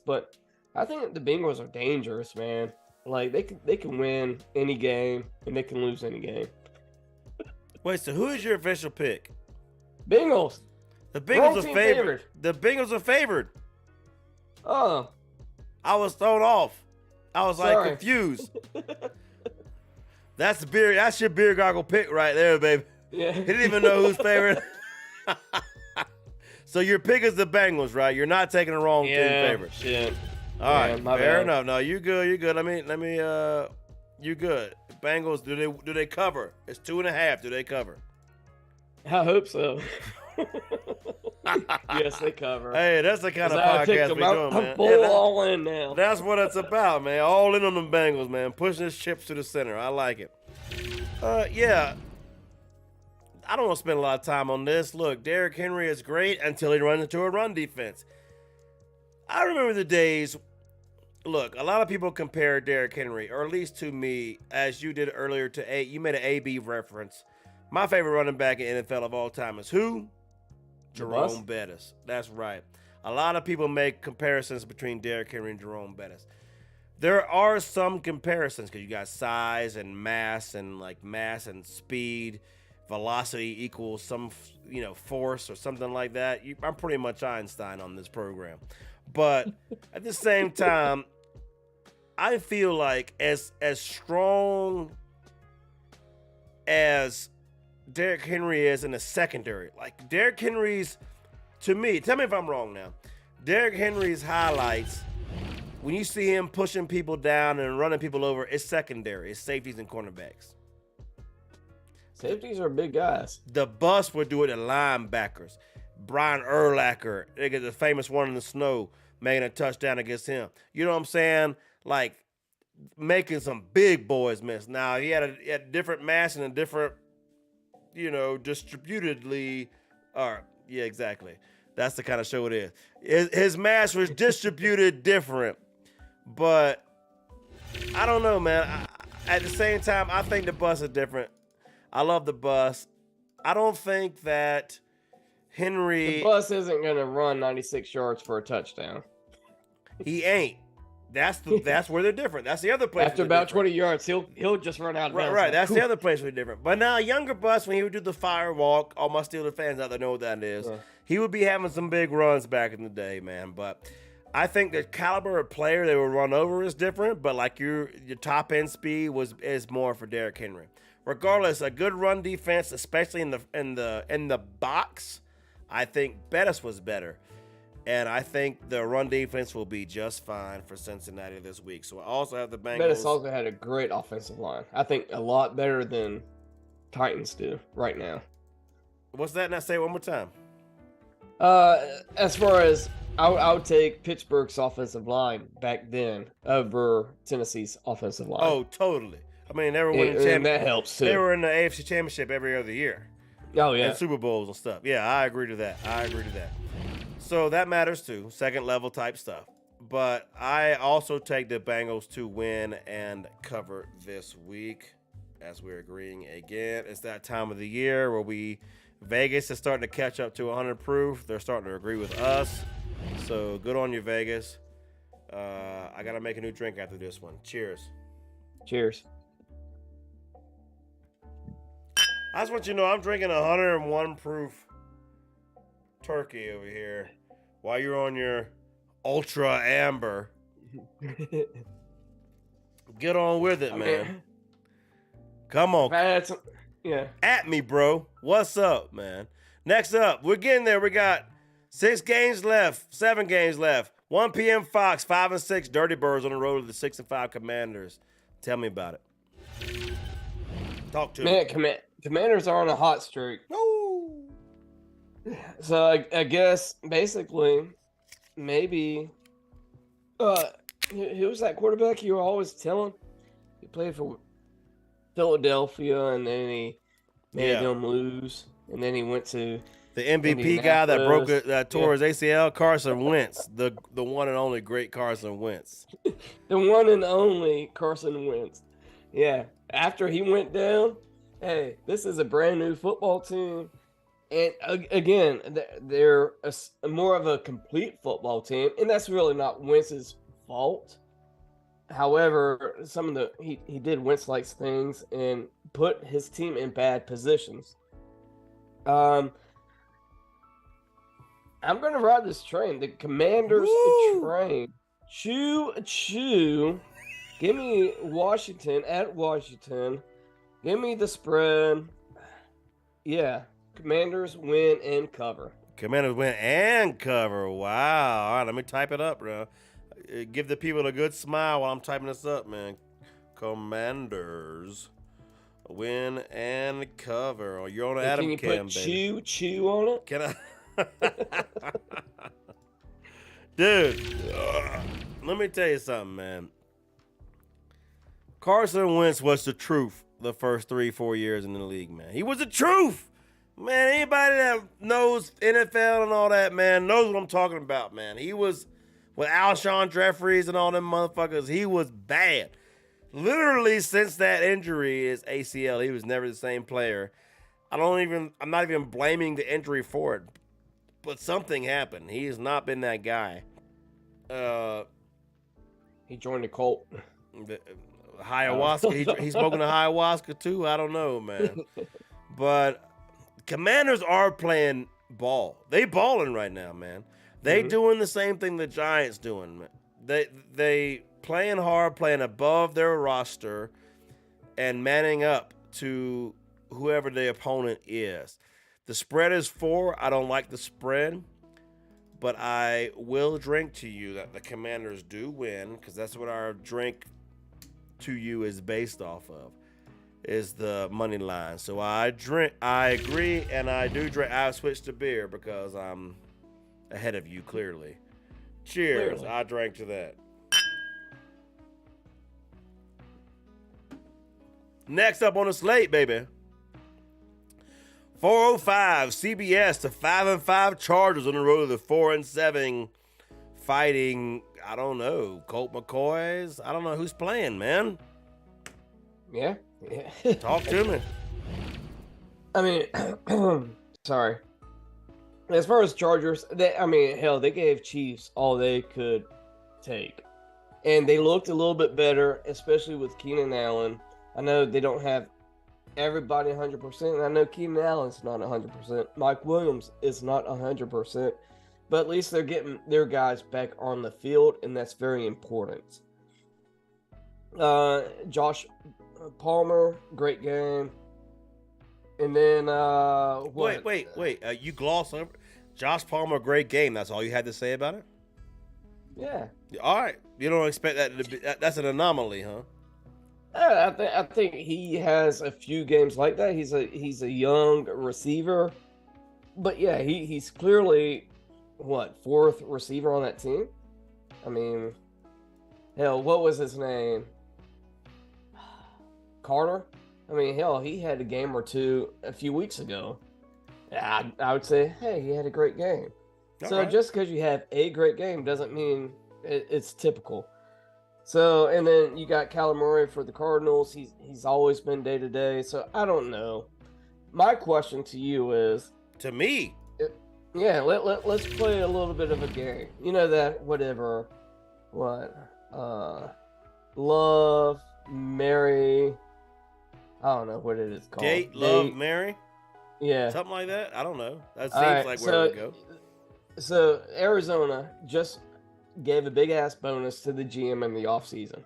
but I think the Bengals are dangerous, man. Like, they can win any game, and they can lose any game. Wait, so who is your official pick? Bengals. The Bengals are favored. The Bengals are favored. Oh. I was thrown off. I was like confused. That's your beer goggle pick right there, baby. Yeah. He didn't even know who's favorite. So your pick is the Bengals, right? You're not taking the wrong team favorite. Shit. All right, fair enough. No, you good. You good. Let me. You good. Bengals. Do they cover? It's 2.5. Do they cover? I hope so. Yes, they cover. Hey, that's the kind of podcast we're doing, man. I'm full all in now. That's what it's about, man. All in on the Bengals, man. Pushing his chips to the center. I like it. Yeah. I don't want to spend a lot of time on this. Look, Derrick Henry is great until he runs into a run defense. I remember the days. Look, a lot of people compare Derrick Henry, or at least to me, as you did earlier, to you made an AB reference. My favorite running back in NFL of all time is who? Jerome Bettis. That's right. A lot of people make comparisons between Derrick Henry and Jerome Bettis. There are some comparisons because you got size and mass and speed, velocity equals some, force or something like that. I'm pretty much Einstein on this program. But at the same time, I feel like as strong as Derrick Henry is in the secondary, like Derrick Henry's, to me, tell me if I'm wrong now, Derrick Henry's highlights, when you see him pushing people down and running people over, it's secondary. It's safeties and cornerbacks. Safeties are big guys. The bust would do it to linebackers. Brian Urlacher, they get the famous one in the snow, making a touchdown against him. You know what I'm saying? Like, making some big boys miss. Now, he had a different mass and a different, distributedly, yeah, exactly. That's the kind of show it is. His mass was distributed different, but I don't know, man. At the same time, I think the bus is different. I love the bus. I don't think that Henry... The bus isn't going to run 96 yards for a touchdown. He ain't. That's where they're different. That's the other place. After about 20 yards, he'll just run out of bounds. Right. That's the other place where different. But now, a younger bus, when he would do the fire walk, all my Steelers fans out there know what that is. He would be having some big runs back in the day, man. But I think the caliber of player they would run over is different. But like your top end speed is more for Derrick Henry. Regardless, a good run defense, especially in the box, I think Bettis was better. And I think the run defense will be just fine for Cincinnati this week. So I also have the Bengals. Bettis also had a great offensive line. I think a lot better than Titans do right now. What's that? Now say it one more time. As far as I would take Pittsburgh's offensive line back then over Tennessee's offensive line. Oh, totally. I mean, they were winning and that helps too. They were in the AFC Championship every other year. Oh, yeah. and Super Bowls and stuff. Yeah, I agree to that. So that matters too, second level type stuff. But I also take the Bengals to win and cover this week, as we're agreeing again. It's that time of the year where Vegas is starting to catch up to 100 proof. They're starting to agree with us. So good on you, Vegas. I got to make a new drink after this one. Cheers. Cheers. I just want you to know I'm drinking 101 proof turkey over here while you're on your ultra amber. Get on with it, man. Come on. Yeah. At me, bro. What's up, man? Next up, we're getting there. We got 7 games left. 1 p.m. Fox, 5 and 6 Dirty Birds on the road to the 6 and 5 Commanders. Tell me about it. Talk to me. Commanders are on a hot streak. No. So I guess basically, maybe, who was that quarterback you were always telling? He played for Philadelphia, and then he made them lose, and then he went to the MVP guy that tore his ACL, Carson Wentz, the one and only great Carson Wentz. The one and only Carson Wentz. Yeah. After he went down, hey, this is a brand new football team. And again, they're more of a complete football team, and that's really not Wentz's fault. However, he did Wentz-like things and put his team in bad positions. I'm going to ride this train. The Commanders train. Choo. Give me Washington at Washington. Give me the spread. Yeah. Commanders win and cover. Commanders win and cover. Wow. All right, let me type it up, bro. Give the people a good smile while I'm typing this up, man. Commanders win and cover. Oh, you're on Adam Cam, baby. Can you put chew on it? Can I? Dude, let me tell you something, man. Carson Wentz was the truth the first 3-4 years in the league, man. He was the truth. Man, anybody that knows NFL and all that, man, knows what I'm talking about, man. He was, with Alshon Jeffries and all them motherfuckers, he was bad. Literally, since that injury, his ACL, he was never the same player. I'm not even blaming the injury for it, but something happened. He has not been that guy. He joined the cult. Ayahuasca. He's smoking the ayahuasca too. I don't know, man. But Commanders are playing ball. They balling right now, man. They doing the same thing the Giants doing, man. They playing hard, playing above their roster, and manning up to whoever the opponent is. The spread is 4. I don't like the spread, but I will drink to you that the Commanders do win, because that's what our drink to you is based off of, is the money line. So I agree, and I do drink. I switched to beer because I'm ahead of you, clearly. Cheers. I drank to that. Next up on the slate, baby. 405 CBS to 5-5 Chargers on the road to the 4-7 fighting, I don't know, Colt McCoys. I don't know who's playing, man. Yeah. Talk to me. I mean, sorry. As far as Chargers, they gave Chiefs all they could take. And they looked a little bit better, especially with Keenan Allen. I know they don't have everybody 100%. And I know Keenan Allen's not 100%. Mike Williams is not 100%. But at least they're getting their guys back on the field, and that's very important. Josh Palmer, great game. And then wait. You glossed over Josh Palmer, great game. That's all you had to say about it? Yeah. All right. You don't expect that to be that's an anomaly, huh? I think he has a few games like that. He's a young receiver. But yeah, he's clearly fourth receiver on that team? I mean, hell, what was his name? Carter? I mean, hell, he had a game or two a few weeks ago. I would say, hey, he had a great game. So right. just because you have a great game doesn't mean it's typical. So, and then you got Kyler Murray for the Cardinals. He's always been day to day. So I don't know. My question to you is, To me, yeah, let's play a little bit of a game. You know that whatever, love, marry. I don't know what it is called. Date, love, marry, Yeah. something like that. I don't know. That seems All right, like where it would go. So Arizona just gave a big ass bonus to the GM in the offseason.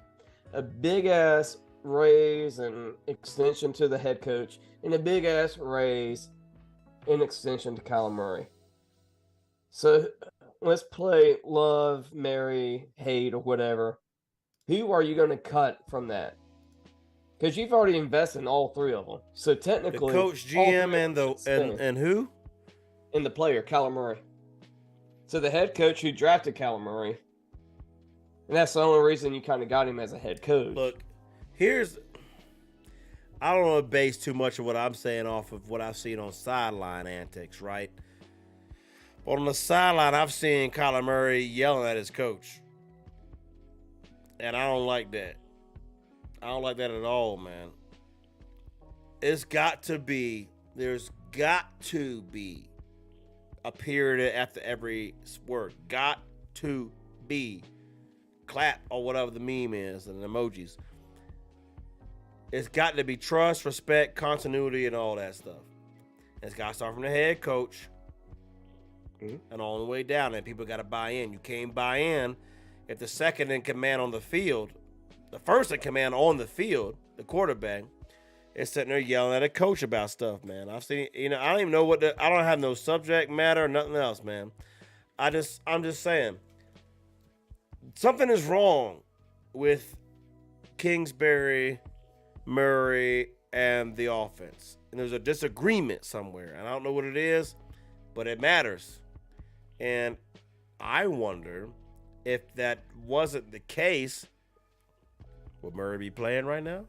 A big ass raise and extension to the head coach, and a big ass raise and extension to Kyler Murray. So let's play love, marry, hate, or whatever. Who are you going to cut from that? Because you've already invested in all three of them. So The technically, coach, all three GM, of and them the should stay. and who? And the player, Kyler Murray. So the head coach who drafted Kyler Murray, and that's the only reason you kind of got him as a head coach. Look, I don't want to base too much of what I'm saying off of what I've seen on sideline antics, right? But on the sideline, I've seen Kyler Murray yelling at his coach. And I don't like that. I don't like that at all, man. There's got to be a period after every word. Got to be. Clap or whatever the meme is and the emojis. It's got to be trust, respect, continuity, and all that stuff. It's got to start from the head coach and all the way down. And people got to buy in. You can't buy in if the second in command on the field, the first in command on the field, the quarterback, is sitting there yelling at a coach about stuff, man. I've seen, I don't even know I don't have no subject matter or nothing else, man. I'm just saying, something is wrong with Kingsbury, Murray, and the offense. And there's a disagreement somewhere. And I don't know what it is, but it matters. And I wonder if that wasn't the case, would Murray be playing right now?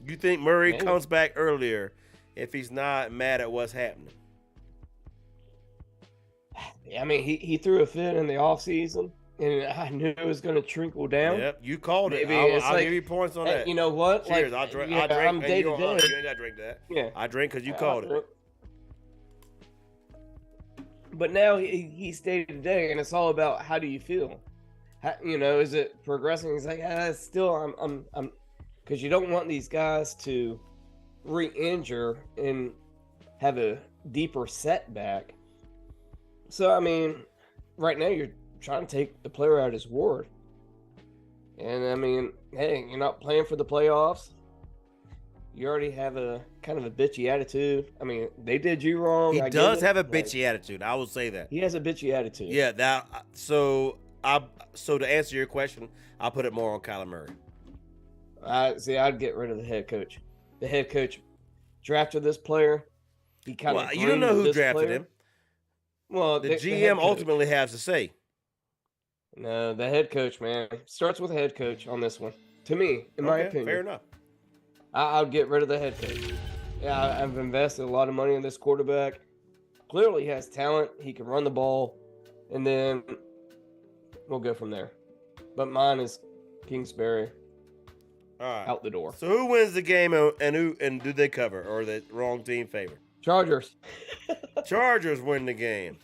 You think Murray comes back earlier if he's not mad at what's happening? I mean, he threw a fit in the offseason, and I knew it was going to trickle down. Yep, you called it. Maybe it's I'll like, give you points on hey, that. you know what? Cheers. Like, I drink. I'm day to day. You ain't got to drink that. Yeah. I drink because you called it. But now he's day to day, and it's all about how do you feel? Is it progressing? He's like, still, I'm, because you don't want these guys to re-injure and have a deeper setback. So, I mean, right now you're trying to take the player at his word. And, I mean, hey, you're not playing for the playoffs. You already have a kind of a bitchy attitude. I mean, they did you wrong. He does have a bitchy attitude. I will say that. He has a bitchy attitude. Yeah, so to answer your question, I'll put it more on Kyler Murray. I'd get rid of the head coach. The head coach drafted this player. He kind of you don't know who drafted him. Well, the GM ultimately has to say. No, the head coach, man. Starts with the head coach on this one. To me, in my opinion. Fair enough. I'll get rid of the head coach. Yeah, I've invested a lot of money in this quarterback. Clearly he has talent. He can run the ball. And then we'll go from there. But mine is Kingsbury. All right. Out the door. So who wins the game and do they cover, or the wrong team favor? Chargers. Chargers win the game.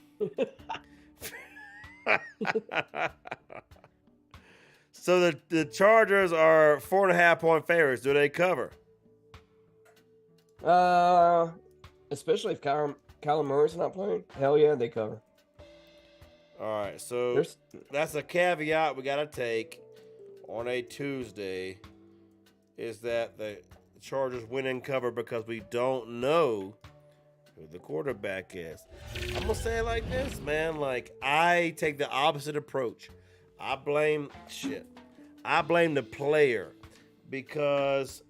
So the Chargers are 4.5-point favorites. Do they cover? Especially if Kyler Murray's not playing. Hell yeah, they cover. All right, so that's a caveat we got to take on a Tuesday, is that the Chargers win and cover because we don't know who the quarterback is. I'm going to say it like this, man. Like, I take the opposite approach. I blame the player because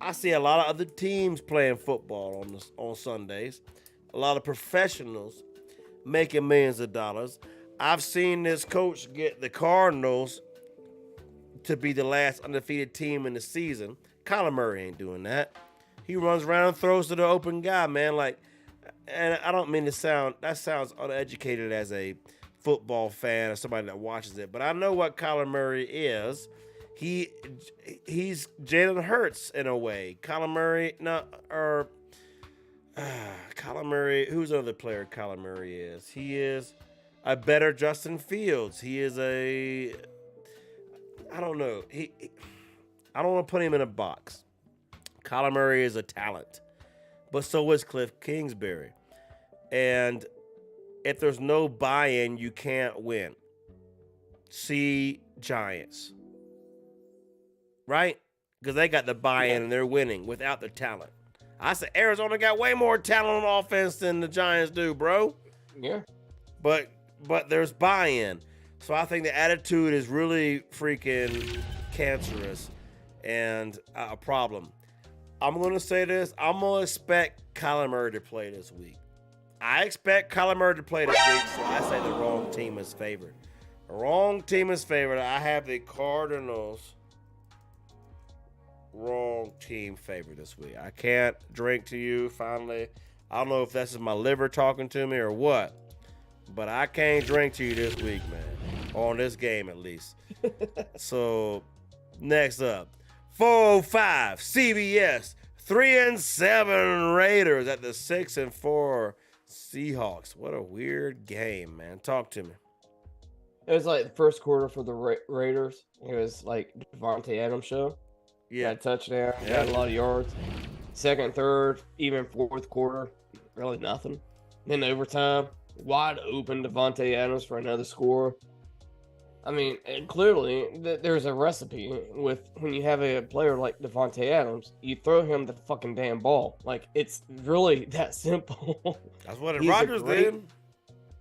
I see a lot of other teams playing football on Sundays. A lot of professionals making millions of dollars. I've seen this coach get the Cardinals to be the last undefeated team in the season. Kyler Murray ain't doing that. He runs around and throws to the open guy, man. Like, and I don't mean to sound, that sounds uneducated as a football fan or somebody that watches it, but I know what Kyler Murray is. He's Jalen Hurts in a way. Kyler Murray, Kyler Murray, who's the other player Kyler Murray is? He is a better Justin Fields. He is I don't know. I don't want to put him in a box. Kyler Murray is a talent, but so is Cliff Kingsbury. And if there's no buy-in, you can't win. See Giants. Right? Because they got the buy-in and they're winning without the talent. I said Arizona got way more talent on offense than the Giants do, bro. Yeah. But there's buy-in. So I think the attitude is really freaking cancerous and a problem. I'm going to say this. I'm going to expect Kyler Murray to play this week. I expect Kyler Murray to play this week, so I say the wrong team is favored. The wrong team is favored. I have the Cardinals. Wrong team favored this week. I can't drink to you, finally. I don't know if that's just my liver talking to me or what, but I can't drink to you this week, man. On this game, at least. So, next up. 4-5 CBS. 3-7 Raiders at the 6-4 Seahawks. What a weird game, man. Talk to me. It was like the first quarter for the Raiders. It was like Devontae Adams show. Yeah. Got a touchdown. Got a lot of yards. Second, third, even fourth quarter, really nothing. Then overtime, wide open Devontae Adams for another score. I mean, and clearly there's a recipe with when you have a player like Devontae Adams, you throw him the fucking damn ball. Like, it's really that simple. That's what Rodgers did.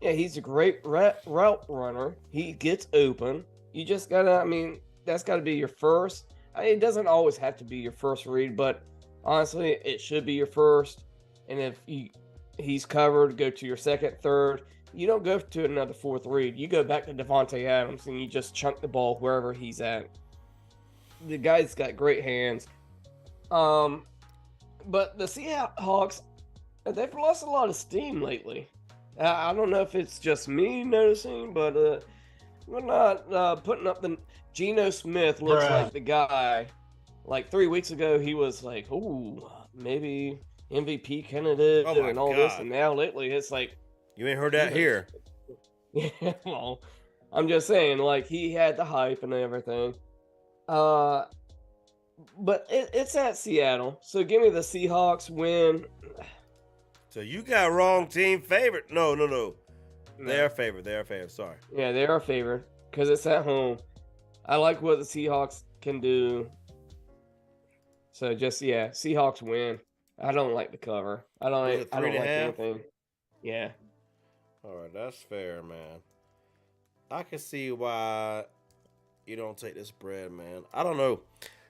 Yeah, he's a great route runner. He gets open. You just gotta, I mean, that's gotta be your first. I mean, it doesn't always have to be your first read, but honestly, it should be your first. And if he's covered, go to your second, third. You don't go to another fourth read. You go back to Devontae Adams and you just chunk the ball wherever he's at. The guy's got great hands. But the Seahawks, they've lost a lot of steam lately. I don't know if it's just me noticing, but we're not putting up the... Geno Smith looks like the guy. Like 3 weeks ago, he was like, ooh, maybe MVP candidate and all this. And now lately, it's like... You ain't heard that here. Yeah, well, I'm just saying, like, he had the hype and everything. But it's at Seattle. So give me the Seahawks win. So you got wrong team favorite. No. They are favored. Sorry. Yeah, they are favored because it's at home. I like what the Seahawks can do. So just, yeah, Seahawks win. I don't like the cover. I don't like anything. Yeah. All right, that's fair, man. I can see why you don't take this spread, man. I don't know.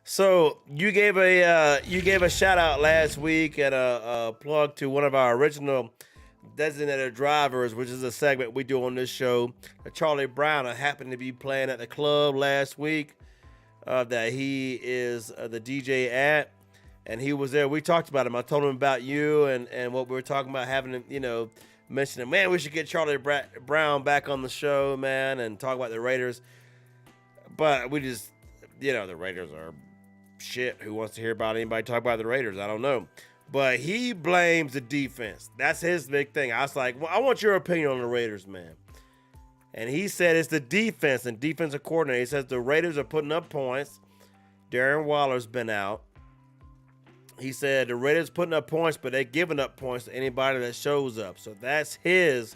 So you gave a shout out last week and a plug to one of our original designated drivers, which is a segment we do on this show. Charlie Brown happened to be playing at the club last week that he is the DJ at, and he was there. We talked about him. I told him about you and what we were talking about, having him, mentioning, man, we should get Charlie Brown back on the show, man, and talk about the Raiders. But we just, the Raiders are shit. Who wants to hear about anybody talk about the Raiders? I don't know. But he blames the defense. That's his big thing. I was like, well, I want your opinion on the Raiders, man. And he said it's the defense and defensive coordinator. He says the Raiders are putting up points. Darren Waller's been out. He said the Raiders putting up points, but they're giving up points to anybody that shows up. So that's his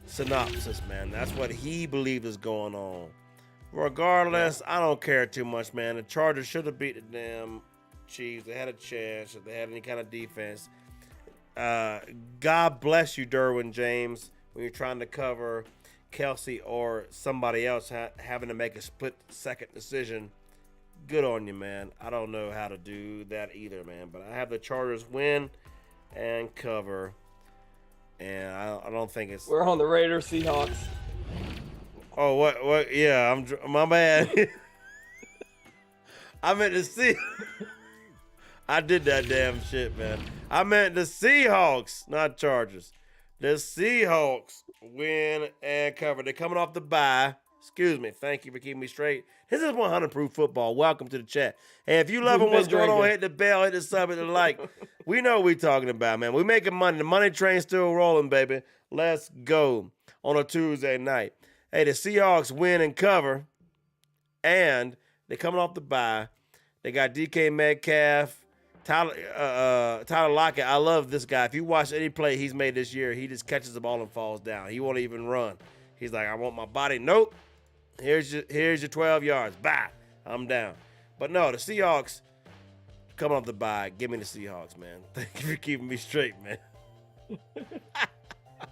synopsis, man. That's what he believes is going on. Regardless, I don't care too much, man. The Chargers should have beat the damn Chiefs. They had a chance if they had any kind of defense. God bless you, Derwin James, when you're trying to cover Kelsey or somebody else having to make a split-second decision. Good on you, man. I don't know how to do that either, man. But I have the Chargers win and cover. And I don't think it's... We're on the Raiders, Seahawks. Oh, what? Yeah, my bad. I meant to see... I did that damn shit, man. I meant the Seahawks, not Chargers. The Seahawks win and cover. They're coming off the bye. Excuse me. Thank you for keeping me straight. This is 100 Proof Football. Welcome to the chat. Hey, if you loving what's going on, hit the bell, hit the sub, hit the like. We know what we're talking about, man. We're making money. The money train's still rolling, baby. Let's go on a Tuesday night. Hey, the Seahawks win and cover, and they're coming off the bye. They got DK Metcalf, Tyler Lockett. I love this guy. If you watch any play he's made this year, he just catches the ball and falls down. He won't even run. He's like, I want my body. Nope. Here's your 12 yards. Bye. I'm down. But no, the Seahawks coming off the bye. Give me the Seahawks, man. Thank you for keeping me straight, man.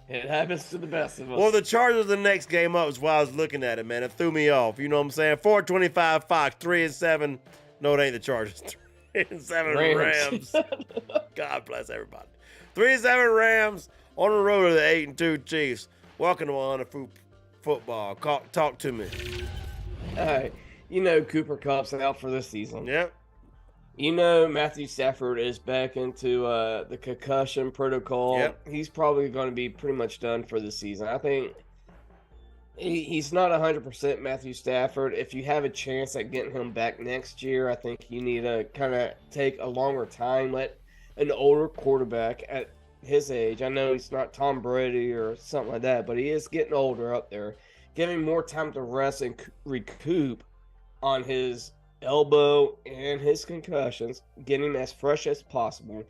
It happens to the best of us. Well, the Chargers the next game up is why I was looking at it, man. It threw me off. You know what I'm saying? 425 Fox, 3-7. No, it ain't the Chargers. 3-7 Rams. God bless everybody. 3-7 Rams on the road to the 8-2 Chiefs. Welcome to 100 Proof Football. Talk to me. All right. You know Cooper Kupp's out for this season. Yep. You know Matthew Stafford is back into the concussion protocol. Yep. He's probably going to be pretty much done for the season. I think he's not 100% Matthew Stafford. If you have a chance at getting him back next year, I think you need to kind of take a longer time. Let an older quarterback at his age, I know he's not Tom Brady or something like that, but he is getting older up there. Give him more time to rest and recoup on his elbow and his concussions, get him as fresh as possible.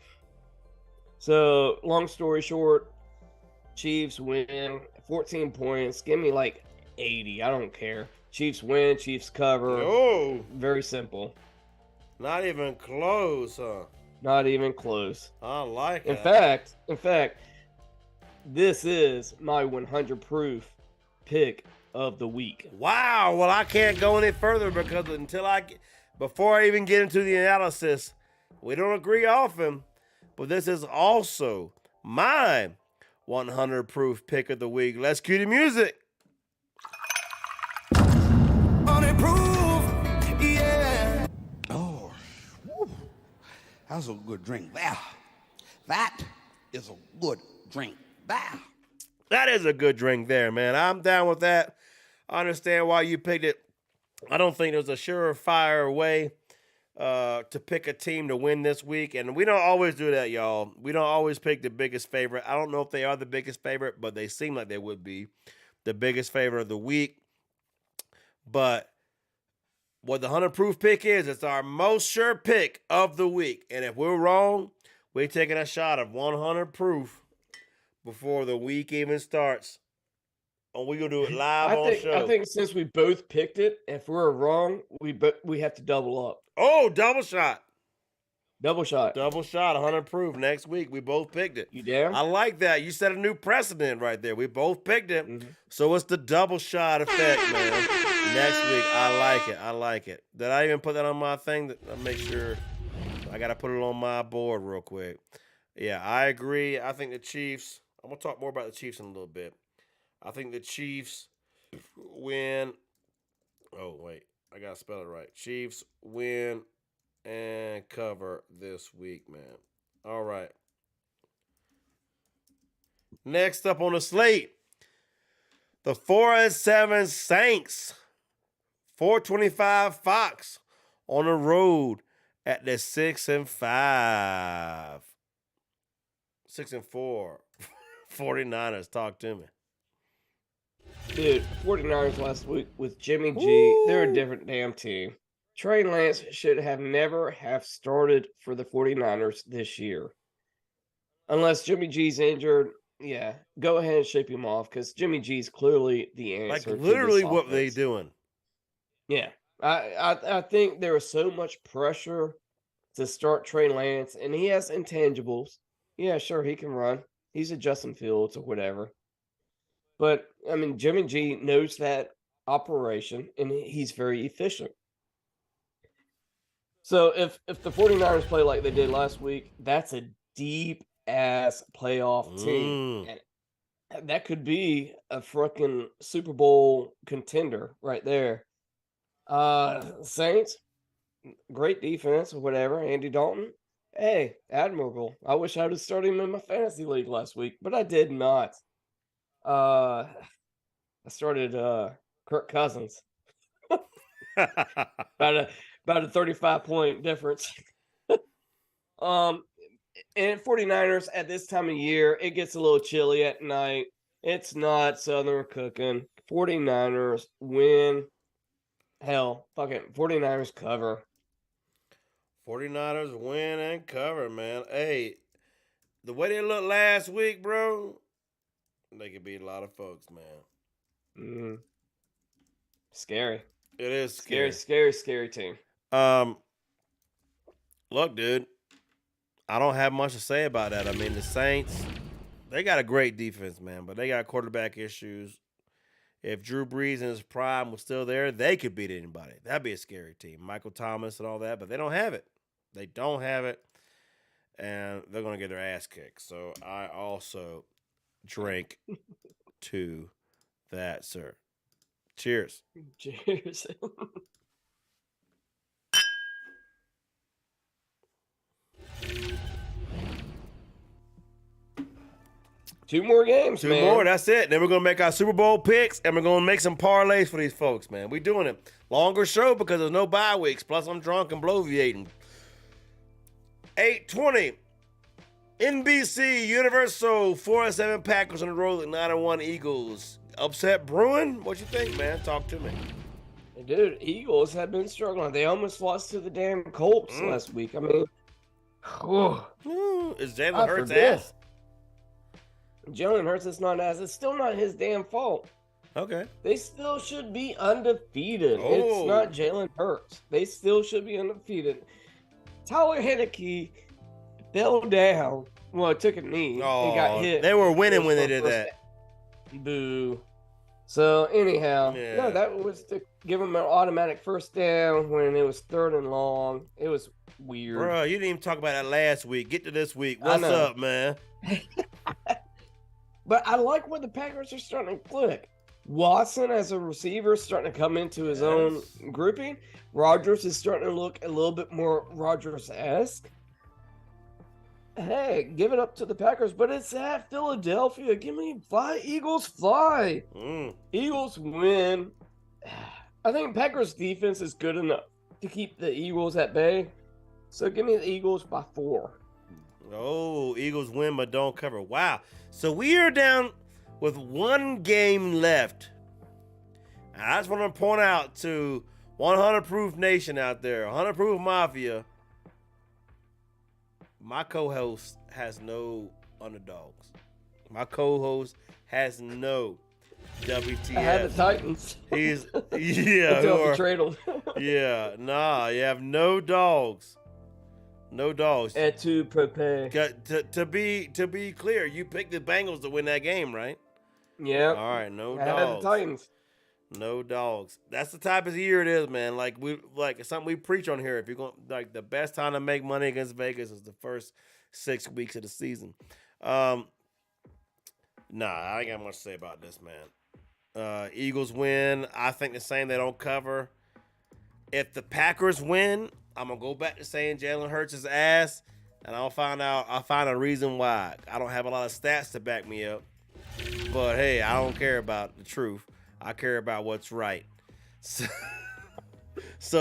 So, long story short, Chiefs win 14 points. Give me like 80. I don't care. Chiefs win, Chiefs cover. Oh, very simple. Not even close, huh? Not even close. I like it. In fact, this is my 100 proof pick of the week. Wow. Well, I can't go any further because before I even get into the analysis, we don't agree often, but this is also my 100 proof pick of the week. Let's cue the music. 100 proof, yeah. Oh, whew. That's a good drink there. That is a good drink there. That is a good drink there, man. I'm down with that. I understand why you picked it. I don't think there's a surefire way to pick a team to win this week. And we don't always do that, y'all. We don't always pick the biggest favorite. I don't know if they are the biggest favorite, but they seem like they would be the biggest favorite of the week. But what the 100 proof pick is, it's our most sure pick of the week. And if we're wrong, we're taking a shot of 100 proof before the week even starts. And we're going to do it live on show. I think since we both picked it, if we're wrong, we have to double up. Oh, double shot. Double shot. 100 proof next week. We both picked it. You dare? I like that. You set a new precedent right there. We both picked it. Mm-hmm. So it's the double shot effect, man. Next week. I like it. Did I even put that on my thing? I'll make sure. I got to put it on my board real quick. Yeah, I agree. I think the Chiefs. I'm going to talk more about the Chiefs in a little bit. I think the Chiefs win. Oh, wait. I got to spell it right. Chiefs win and cover this week, man. All right. Next up on the slate, the 4-7 Saints. 425 Fox on the road at the 6-5. 6-4. 49ers, talk to me. Dude, 49ers last week with Jimmy G, they're a different damn team. Trey Lance should have never have started for the 49ers this year. Unless Jimmy G's injured, yeah, go ahead and ship him off because Jimmy G's clearly the answer. Like literally what they doing. Yeah. I think there was so much pressure to start Trey Lance, and he has intangibles. Yeah, sure, he can run. He's a Justin Fields or whatever. But, I mean, Jimmy G knows that operation, and he's very efficient. So, if the 49ers play like they did last week, that's a deep-ass playoff team. And that could be a freaking Super Bowl contender right there. Saints, great defense or whatever. Andy Dalton, Hey, admirable. I wish I would have started him in my fantasy league last week, but I did not. I started Kirk Cousins. about a 35-point difference. And 49ers at this time of year, it gets a little chilly at night. It's not Southern cooking. 49ers win. Hell, fucking 49ers cover. 49ers win and cover, man. Hey, the way they looked last week, bro, they could beat a lot of folks, man. Scary. It is Scary team. Look, dude, I don't have much to say about that. I mean, the Saints, they got a great defense, man, but they got quarterback issues. If Drew Brees in his prime was still there, they could beat anybody. That'd be a scary team. Michael Thomas and all that, but they don't have it. They don't have it, and they're going to get their ass kicked. So I also drink to that, sir. Cheers. Cheers. Two more games, Two man. more, that's it. Then we're going to make our Super Bowl picks, and we're going to make some parlays for these folks, man. We're doing it. Longer show because there's no bye weeks, plus I'm drunk and bloviating. 8:20. NBC, Universal, 4-7 Packers on the road at 9-1 Eagles. Upset brewing? What you think, man? Talk to me. Dude, Eagles have been struggling. They almost lost to the damn Colts last week. I mean, is Jalen Hurts ass? Jalen Hurts is not ass. It's still not his damn fault. Okay. They still should be undefeated. It's not Jalen Hurts. They still should be undefeated. Tyler Heineke fell down. Well, took a knee and got hit. They were winning when they did that. Boo. So, anyhow, no, that was to give him an automatic first down when it was 3rd and long. It was weird. Bro, you didn't even talk about that last week. Get to this week. What's up, man? But I like where the Packers are starting to click. Watson as a receiver is starting to come into his own grouping. Rodgers is starting to look a little bit more Rodgers-esque. Hey, give it up to the Packers, but it's at Philadelphia. Give me fly, Eagles fly. Eagles win. I think Packers defense is good enough to keep the Eagles at bay. So give me the Eagles by 4. Oh, Eagles win but don't cover. Wow. So we are down with one game left. And I just want to point out to 100 Proof Nation out there, 100 Proof Mafia, my co-host has no underdogs. My co-host has no WTF. I had the Titans. He's Until he traded. You have no dogs. No dogs. Et tu prepare. To be clear, you picked the Bengals to win that game, right? Yeah. All right, no I dogs. had the Titans. No dogs. That's the type of year it is, man. It's something we preach on here. If you're going the best time to make money against Vegas is the first 6 weeks of the season. I ain't got much to say about this, man. Eagles win. I think the same. They don't cover. If the Packers win, I'm gonna go back to saying Jalen Hurts' ass, and I'll find a reason why. I don't have a lot of stats to back me up, but hey, I don't care about the truth. I care about what's right. So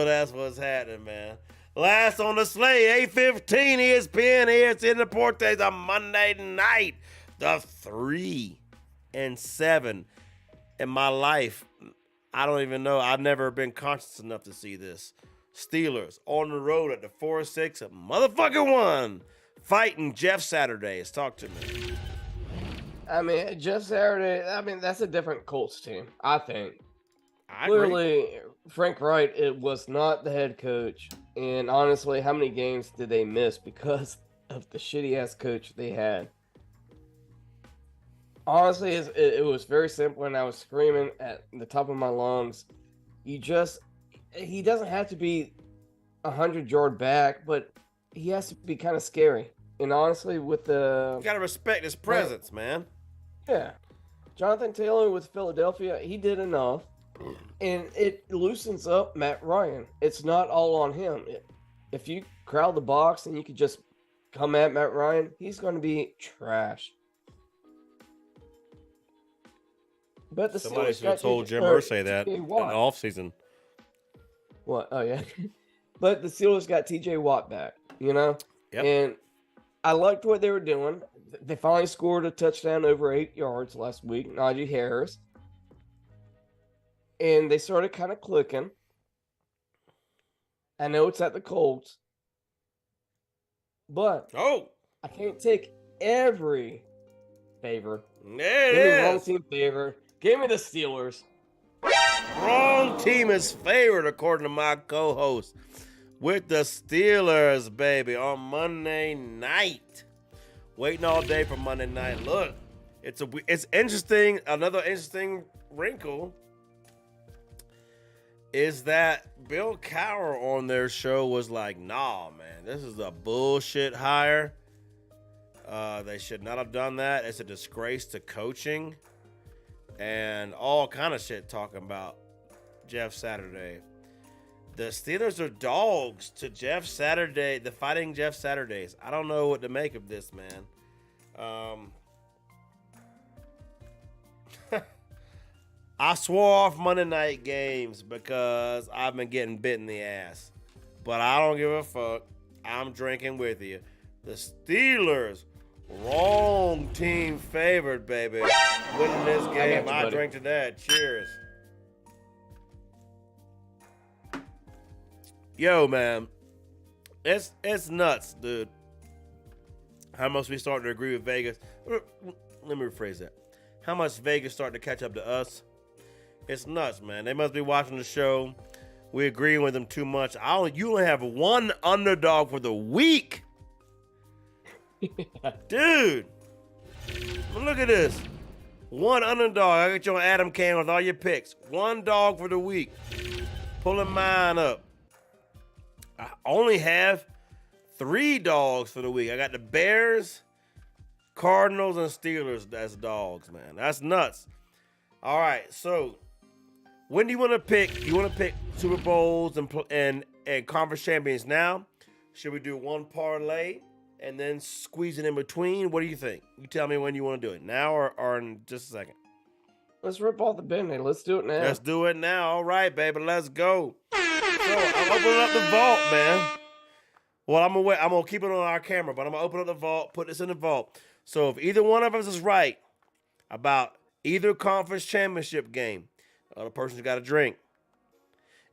that's what's happening, man. Last on the slate, 8:15 ESPN ESPN Deportes on Monday night. The 3-7 in my life. I don't even know. I've never been conscious enough to see this. Steelers on the road at the 4-6 motherfucking 1. Fighting Jeff Saturdays. Talk to me. I mean, Jeff Saturday, that's a different Colts team, I think. I Clearly, agree. Frank Wright, it was not the head coach. And honestly, how many games did they miss because of the shitty-ass coach they had? Honestly, it was very simple, and I was screaming at the top of my lungs. He doesn't have to be 100-yard back, but he has to be kind of scary. And honestly, with the... You got to respect his presence, man. Yeah. Jonathan Taylor with Philadelphia, he did enough. And it loosens up Matt Ryan. It's not all on him. If you crowd the box and you could just come at Matt Ryan, he's going to be trash. But the Somebody Steelers should have got told TJ Jim Irsay that TJ in the Watt. offseason. What? Oh, yeah. But the Steelers got TJ Watt back, Yep. And I liked what they were doing. They finally scored a touchdown over 8 yards last week, Najee Harris. And they started kind of clicking. I know it's at the Colts. But I can't take every favor. There Give me it wrong is. team favor. Give me the Steelers. Wrong team is favored, according to my co-host, with the Steelers, baby, on Monday night. Waiting all day for Monday night. Look, it's interesting. Another interesting wrinkle is that Bill Cowher on their show was like, nah, man, this is a bullshit hire. They should not have done that. It's a disgrace to coaching and all kind of shit talking about Jeff Saturday. The Steelers are dogs to Jeff Saturday, the Fighting Jeff Saturdays. I don't know what to make of this, man. I swore off Monday night games because I've been getting bit in the ass. But I don't give a fuck. I'm drinking with you. The Steelers, wrong team favored, baby. Winning this game. I drink to that. Cheers. Yo, man. It's nuts, dude. How much we starting to agree with Vegas. Let me rephrase that. How much Vegas starting to catch up to us. It's nuts, man. They must be watching the show. We agreeing with them too much. You only have one underdog for the week. Dude. Look at this. One underdog. I got you on Adam Can with all your picks. One dog for the week. Pulling mine up. I only have 3 dogs for the week. I got the Bears, Cardinals, and Steelers as dogs, man. That's nuts. All right, so when do you want to pick? You want to pick Super Bowls and conference champions now? Should we do one parlay and then squeeze it in between? What do you think? You tell me when you want to do it, now or in just a second. Let's rip off the Band-Aid. Let's do it now. Let's do it now. All right, baby, let's go. So I'm opening up the vault, man. Well, I'm gonna keep it on our camera, but I'm gonna open up the vault, put this in the vault. So if either one of us is right about either conference championship game, the other person's got a drink.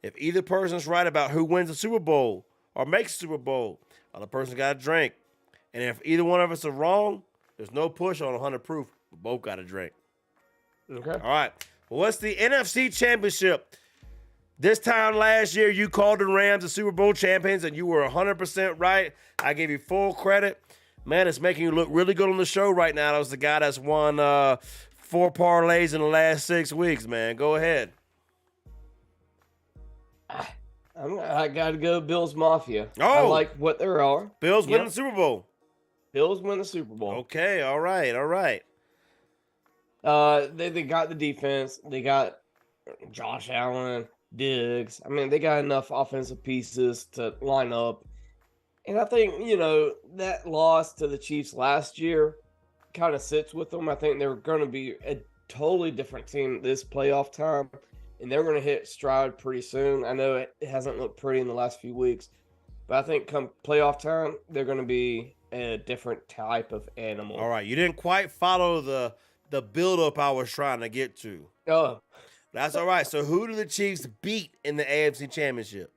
If either person's right about who wins the Super Bowl or makes the Super Bowl, the other person's got a drink. And if either one of us are wrong, there's no push on 100 proof. We both got a drink. Okay. All right. Well, what's the NFC Championship? This time last year, you called the Rams the Super Bowl champions, and you were 100% right. I give you full credit. Man, it's making you look really good on the show right now. That was the guy that's won 4 parlays in the last 6 weeks, man. Go ahead. I got to go Bills Mafia. Oh. I like what they are. Bills win the Super Bowl. Bills win the Super Bowl. Okay, all right. They got the defense. They got Josh Allen, Diggs. I mean, they got enough offensive pieces to line up. And I think, that loss to the Chiefs last year kind of sits with them. I think they're going to be a totally different team this playoff time, and they're going to hit stride pretty soon. I know it hasn't looked pretty in the last few weeks, but I think come playoff time, they're going to be a different type of animal. All right, you didn't quite follow the build-up I was trying to get to. Oh. That's all right. So who do the Chiefs beat in the AFC Championship?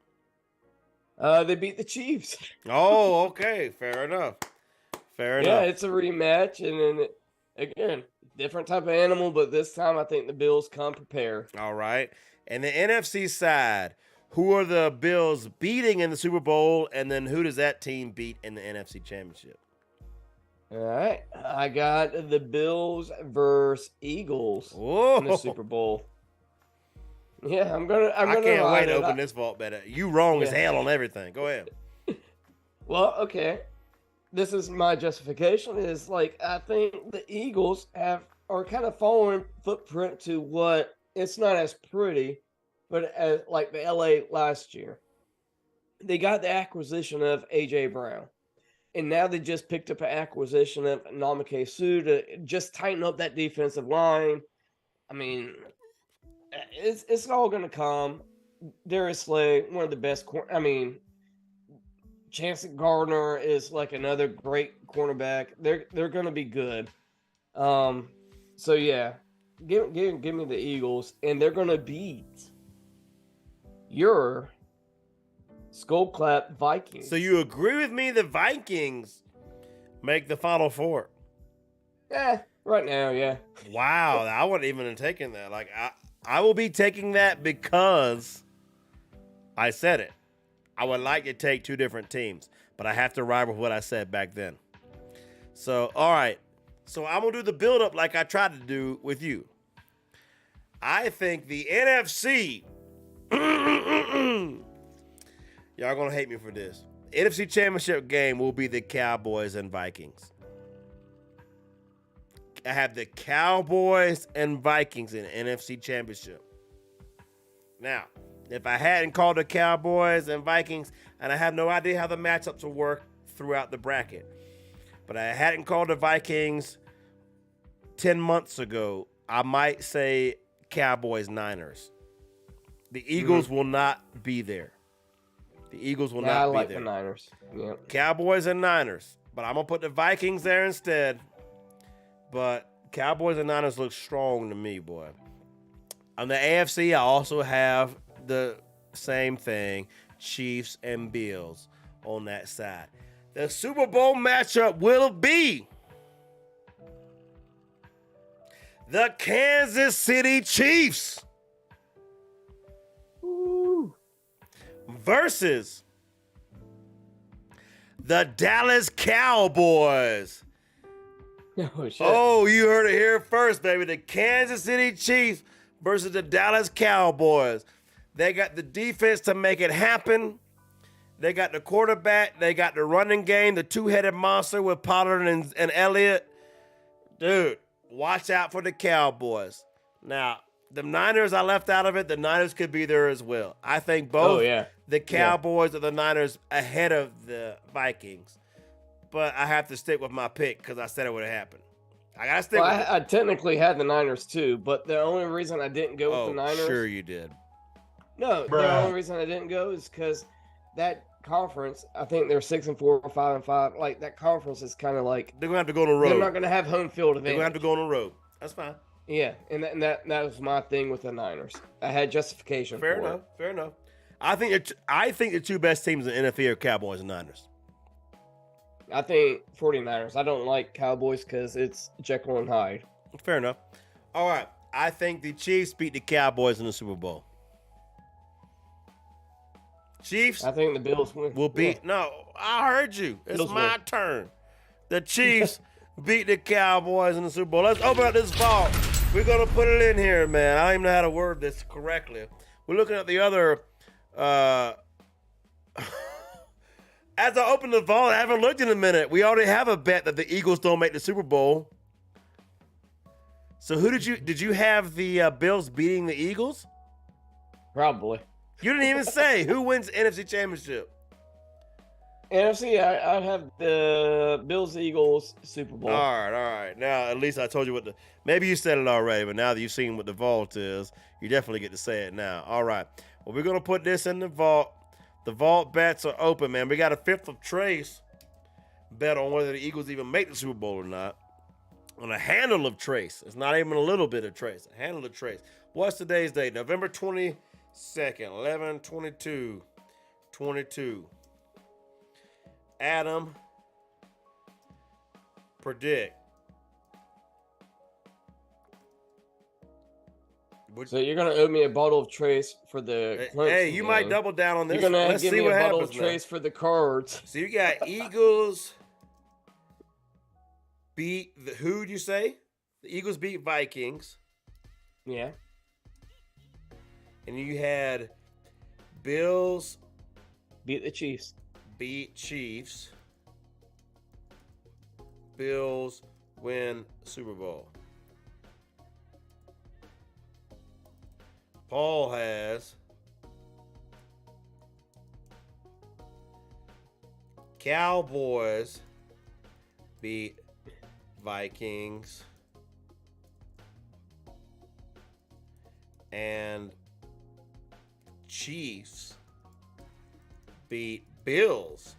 They beat the Chiefs. Oh, okay. Fair enough. Yeah, it's a rematch, and then again, different type of animal, but this time I think the Bills come prepared. All right. And the NFC side, who are the Bills beating in the Super Bowl, and then who does that team beat in the NFC Championship? All right, I got the Bills versus Eagles in the Super Bowl. Yeah, I can't wait to open this vault better. You wrong as hell on everything. Go ahead. Well, okay. This is my justification. Is like I think the Eagles are kind of following footprint to what it's not as pretty, but as like the LA last year. They got the acquisition of AJ Brown. And now they just picked up an acquisition of Namake Su to just tighten up that defensive line. I mean, it's all going to come. Darius Slay, one of the best. Chance Gardner is like another great cornerback. They're going to be good. So yeah, give me the Eagles, and they're going to beat your Skullclap Vikings. So you agree with me? The Vikings make the Final Four? Right now, yeah. Wow, I wouldn't even have taken that. Like I will be taking that because I said it. I would like to take two different teams, but I have to ride with what I said back then. So, all right. So I'm going to do the build-up like I tried to do with you. I think the NFC, y'all going to hate me for this. NFC Championship game will be the Cowboys and Vikings. I have the Cowboys and Vikings in the NFC Championship. Now, if I hadn't called the Cowboys and Vikings, and I have no idea how the matchups will work throughout the bracket, but I hadn't called the Vikings 10 months ago, I might say Cowboys-Niners. The Eagles will not be there. The Eagles will not be there. I like the Niners. Yep. Cowboys and Niners. But I'm going to put the Vikings there instead. But Cowboys and Niners look strong to me, boy. On the AFC, I also have the same thing, Chiefs and Bills on that side. The Super Bowl matchup will be the Kansas City Chiefs versus the Dallas Cowboys. Oh, shit. Oh, you heard it here first, baby. The Kansas City Chiefs versus the Dallas Cowboys. They got the defense to make it happen. They got the quarterback. They got the running game, the two-headed monster with Pollard and Elliott. Dude, watch out for the Cowboys. Now, the Niners I left out of it. The Niners could be there as well. I think both the Cowboys or the Niners ahead of the Vikings. But I have to stick with my pick because I said it would have happened. I got to stick with it. I technically had the Niners too, but the only reason I didn't go with the Niners. Sure you did. No, the only reason I didn't go is because that conference, I think they're 6-4 or 5-5. Like, that conference is kind of like they're gonna have to go on the road. They're not gonna have home field advantage. They're gonna have to go on the road. That's fine. Yeah, and that was my thing with the Niners. I had justification. Fair for enough. it. Fair enough. I think the two best teams in the NFL are Cowboys and Niners. I think 49ers. I don't like Cowboys because it's Jekyll and Hyde. Fair enough. All right. I think the Chiefs beat the Cowboys in the Super Bowl. Chiefs. I think the Bills win. Will beat. Yeah. No, I heard you. It's Bills my win. turn. The Chiefs beat the Cowboys in the Super Bowl. Let's open up this vault. We're gonna put it in here, man. I don't even know how to word this correctly. We're looking at the other. As I open the vault, I haven't looked in a minute. We already have a bet that the Eagles don't make the Super Bowl. So who did you have the Bills beating the Eagles? Probably. You didn't even say who wins the NFC Championship. NFC, I'd have the Bills Eagles Super Bowl. All right. Now, at least I told you maybe you said it already, but now that you've seen what the vault is, you definitely get to say it now. All right. Well, we're going to put this in the vault. The vault bets are open, man. We got a fifth of Trace bet on whether the Eagles even make the Super Bowl or not. On a handle of Trace. It's not even a little bit of Trace. A handle of Trace. What's today's date? November 22nd, 11/22/22. Adam, predict. So you're gonna owe me a bottle of Trace for the Clemson Hey, you game. might double down on this. You're gonna Let's give see me what a bottle happens of Trace for the Cards. So you got Eagles beat who'd you say? The Eagles beat Vikings. Yeah. And you had Bills Beat the Chiefs. beat Chiefs. Bills win Super Bowl. Paul has Cowboys beat Vikings. And Chiefs beat Bills.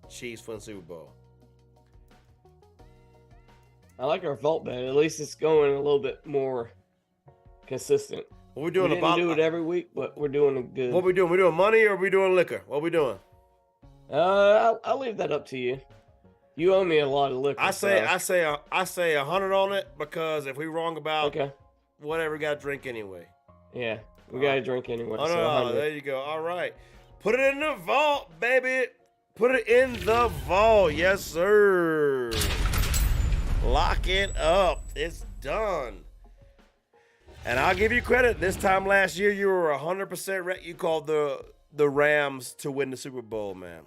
Chiefs win Super Bowl. I like our vault bet. At least it's going a little bit more consistent. What we doing? We didn't do it every week, but we're doing it good. What we doing? We doing money or we doing liquor? What we doing? I'll leave that up to you. You owe me a lot of liquor. I say 100 on it because if we wrong about whatever, we got to drink anyway. Yeah, we got to drink anyway. Oh, so no, there you go. All right. Put it in the vault, baby. Put it in the vault. Yes, sir. Lock it up. It's done. And I'll give you credit. This time last year, you were 100% right. You called the Rams to win the Super Bowl, man.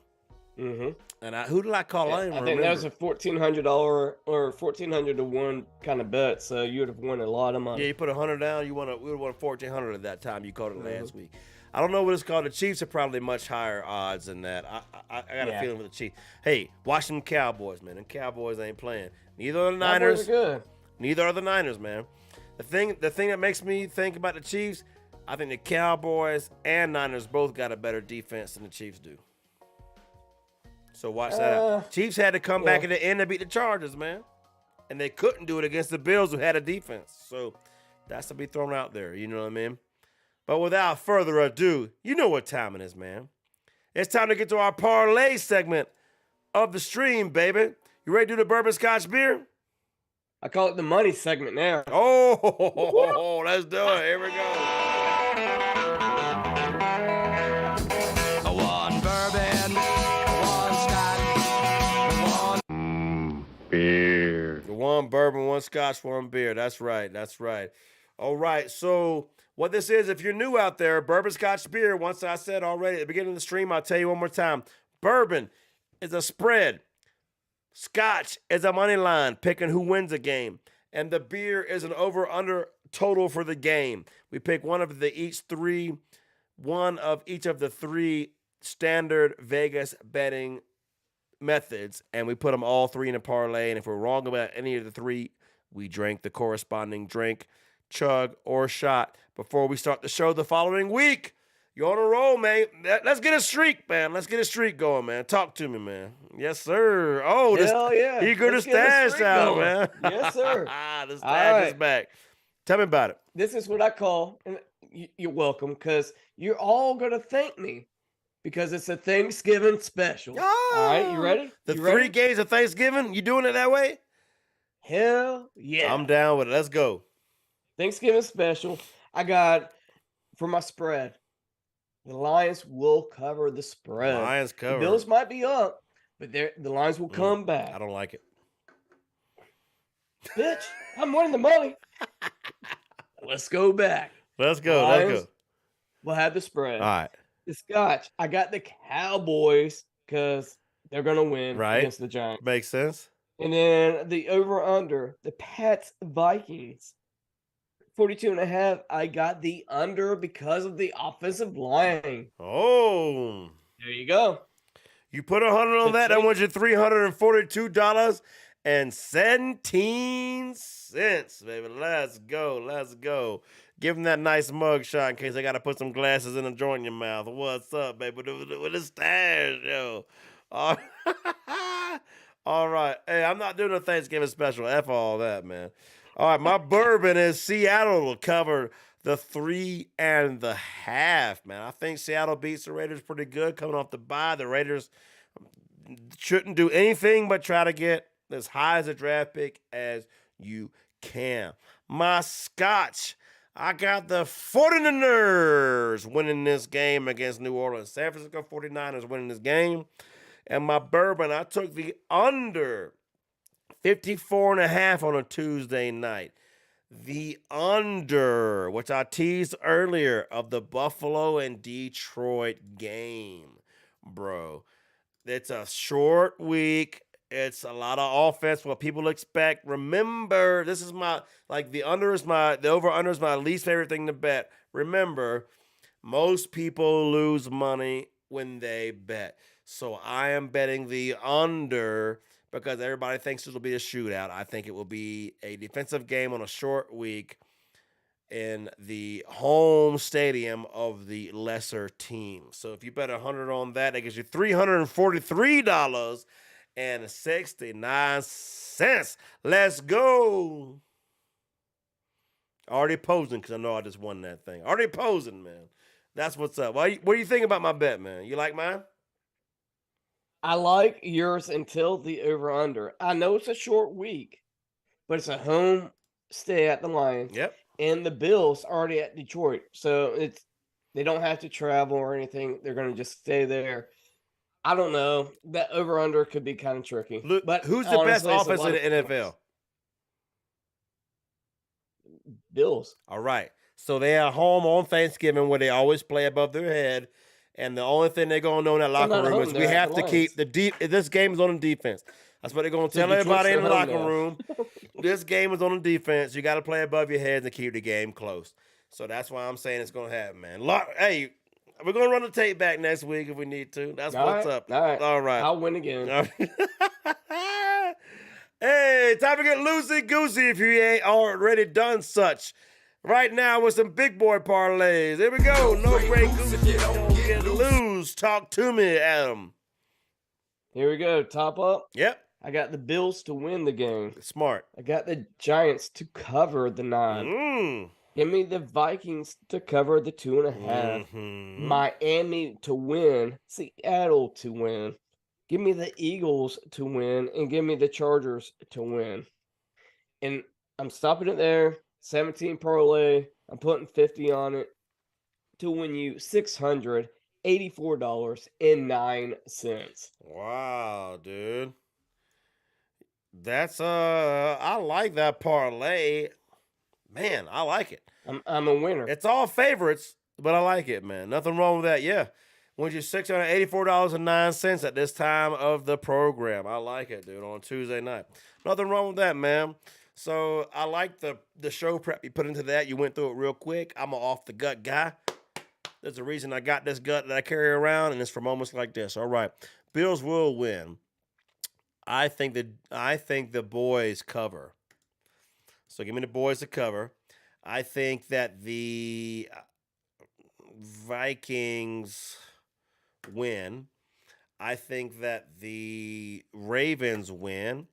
Mm-hmm. And who did I call? Yeah, I don't even I think remember. that was a $1,400 or 1,400 to 1 kind of bet. So you would have won a lot of money. Yeah, you put 100 down. We would have won 1,400 at that time. You called it last week. I don't know what it's called. The Chiefs are probably much higher odds than that. I got a feeling with the Chiefs. Hey, watch them Cowboys, man. Them Cowboys ain't playing. Neither are the Niners. Cowboys are good. Neither are the Niners, man. The thing that makes me think about the Chiefs, I think the Cowboys and Niners both got a better defense than the Chiefs do. So watch that out. Chiefs had to come back at the end to beat the Chargers, man. And they couldn't do it against the Bills who had a defense. So that's to be thrown out there. You know what I mean? But without further ado, you know what time it is, man. It's time to get to our parlay segment of the stream, baby. You ready to do the bourbon scotch beer? I call it the money segment now. Oh, let's do it. Here we go. One bourbon, one scotch, one beer. One bourbon, one scotch, one beer. That's right. That's right. All right. So what this is, if you're new out there, bourbon scotch beer, once I said already at the beginning of the stream, I'll tell you one more time. Bourbon is a spread. Scotch is a money line, picking who wins a game. And the beer is an over-under total for the game. We pick one of each of the three standard Vegas betting methods, and we put them all three in a parlay. And if we're wrong about any of the three, we drink the corresponding drink, chug, or shot before we start the show the following week. You're on a roll, man. Let's get a streak, man. Let's get a streak going, man. Talk to me, man. Yes, sir. Oh, hell yeah. You good to stash out, going. man. Yes, sir. The stash is back. Tell me about it. This is what I call, and you're welcome, because you're all going to thank me because it's a Thanksgiving special. Oh, all right, you ready? The you three ready? games of Thanksgiving, you doing it that way? Hell yeah. I'm down with it. Let's go. Thanksgiving special. I got, for my spread, the Lions will cover the spread. Lions cover. The Bills might be up, but the Lions will come back. I don't like it. Bitch, I'm winning the money. Let's go back. Let's go. Lions Let's go. will have the spread. All right. The Scotch, I got the Cowboys because they're going to win against the Giants. Makes sense. And then the over-under, the Pats Vikings. 42.5. I got the under because of the offensive line. Oh. There you go. You put 100 on that. That wins you $342.17, baby. Let's go. Let's go. Give them that nice mug shot in case they got to put some glasses in a joint in your mouth. What's up, baby? With the stash, yo. All right. Hey, I'm not doing a Thanksgiving special. F all that, man. All right, my bourbon is Seattle will cover the 3.5, man. I think Seattle beats the Raiders pretty good coming off the bye. The Raiders shouldn't do anything but try to get as high as a draft pick as you can. My scotch, I got the 49ers winning this game against New Orleans. San Francisco 49ers winning this game. And my bourbon, I took the under 54.5 on a Tuesday night. The under, which I teased earlier, of the Buffalo and Detroit game, bro. It's a short week. It's a lot of offense, what people expect. Remember, this is the over-under is my least favorite thing to bet. Remember, most people lose money when they bet. So I am betting the under because everybody thinks it'll be a shootout. I think it will be a defensive game on a short week in the home stadium of the lesser team. So if you bet 100 on that, that gives you $343.69. Let's go. Already posing because I know I just won that thing. Already posing, man. That's what's up. What do you think about my bet, man? You like mine? I like yours until the over-under. I know it's a short week, but it's a home stay at the Lions. Yep. And the Bills already at Detroit. So they don't have to travel or anything. They're going to just stay there. I don't know. That over-under could be kind of tricky. Look, but who's the best honestly, offense in the NFL? Bills. All right. So they are home on Thanksgiving where they always play above their head. And the only thing they're going to know in that locker room is we have to keep the deep. This game is on the defense. That's what they're going to tell everybody in the locker room. This game is on the defense. You got to play above your heads and keep the game close. So that's why I'm saying it's going to happen, man. Hey, we're going to run the tape back next week if we need to. That's what's up. All right. I'll win again. Hey, time to get loosey-goosey if you ain't already done such. Right now with some big boy parlays. Here we go. No break goose if you don't get loose. Talk to me, Adam. Here we go. Top up. Yep. I got the Bills to win the game. Smart. I got the Giants to cover the 9. Give me the Vikings to cover the 2.5. Miami to win. Seattle to win. Give me the Eagles to win. And give me the Chargers to win. And I'm stopping it there. 17 parlay. I'm putting 50 on it to win you $684.09. Wow, dude. That's I like that parlay. Man, I like it. I'm a winner. It's all favorites, but I like it, man. Nothing wrong with that. Yeah. Wins you $684.09 at this time of the program. I like it, dude, on Tuesday night. Nothing wrong with that, man. So I like the show prep you put into that. You went through it real quick. I'm an off-the-gut guy. There's a reason I got this gut that I carry around, and it's for moments like this. All right. Bills will win. I think the boys cover. So give me the boys to cover. I think that the Vikings win. I think that the Ravens win.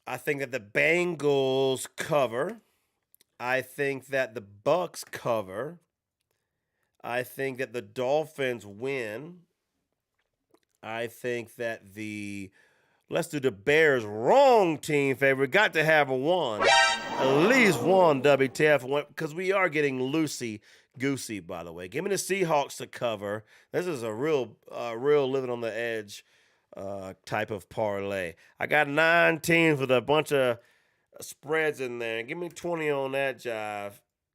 I think that the Bengals cover. I think that the Bucks cover. I think that the Dolphins win. I think that let's do the Bears wrong team favorite. Got to have one. At least one WTF, because we are getting loosey-goosey, by the way. Give me the Seahawks to cover. This is a real living on the edge type of parlay. I got 9 teams with a bunch of spreads in there. Give me 20 on that jive.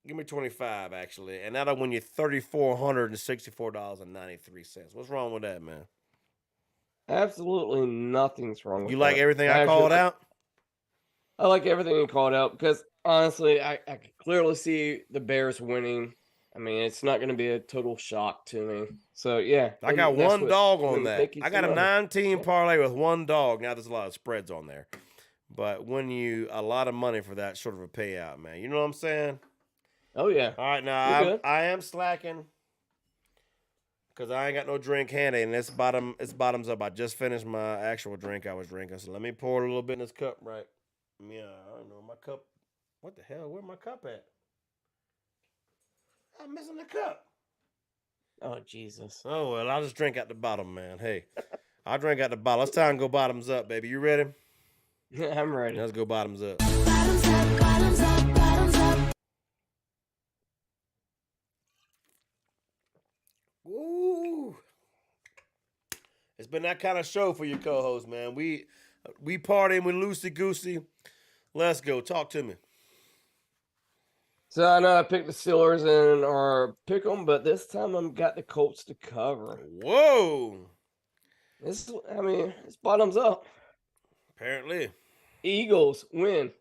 Give me 25, actually. And that'll win you $3,464.93. What's wrong with that, man? Absolutely nothing's wrong with that. You like everything I called out? I like everything you called out because, honestly, I can clearly see the Bears winning. I mean, it's not going to be a total shock to me. So, yeah. I got one dog on that. I got a 9-team parlay with one dog. Now, there's a lot of spreads on there. But when you a lot of money for that sort of a payout, man. You know what I'm saying? Oh, yeah. All right, now, I am slacking because I ain't got no drink handy, and it's bottoms up. I just finished my actual drink I was drinking. So let me pour a little bit in this cup, right? Yeah, I don't know. My cup. What the hell? Where's my cup at? I'm missing the cup. Oh, Jesus. Oh, well, I'll just drink at the bottom, man. Hey, I'll drink at the bottom. It's time to go bottoms up, baby. You ready? Yeah, I'm ready. Let's go bottoms up. Bottoms up, bottoms up, bottoms up. Woo! It's been that kind of show for your co-host, man. We partying with loosey-goosey. Let's go. Talk to me. So I know I picked the Steelers in our pick 'em, but this time I've got the Colts to cover. Whoa! It's bottoms up. Apparently. Eagles win.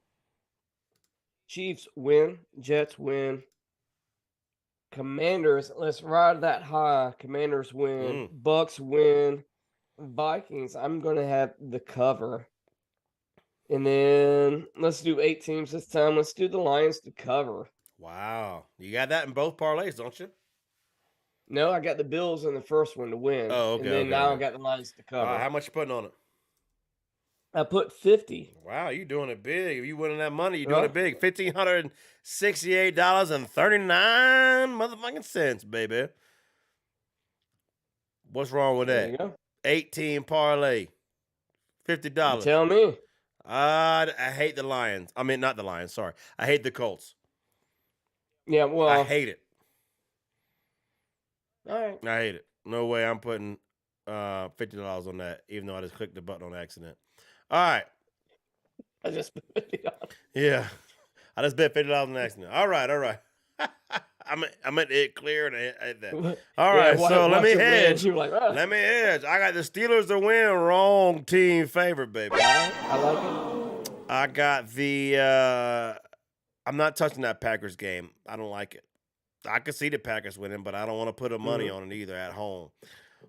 Chiefs win. Jets win. Commanders. Let's ride that high. Commanders win. Bucks win. Vikings. I'm gonna have the cover. And then let's do 8 teams this time. Let's do the Lions to cover. Wow. You got that in both parlays, don't you? No, I got the Bills in the first one to win. Oh, okay. And then okay, now okay. I got the Lions to cover. How much you putting on it? I put 50. Wow, you doing it big. If you winning that money, you doing it big. $1,568.39 motherfucking cents, baby. What's wrong with There you that? go. 18 parlay. $50. You tell me. I hate the Lions. I mean, not the Lions, sorry. I hate the Colts. Yeah, well. I hate it. All right. I hate it. No way I'm putting $50 on that, even though I just clicked the button on accident. All right. I just put 50 on. Yeah. I just bet $50 on accident. All right. I meant it clear and I hit that. All right, so let me hedge. Let me hedge. I got the Steelers to win. Wrong team favorite, baby. I like it. I got the I'm not touching that Packers game. I don't like it. I could see the Packers winning, but I don't want to put a money on it either at home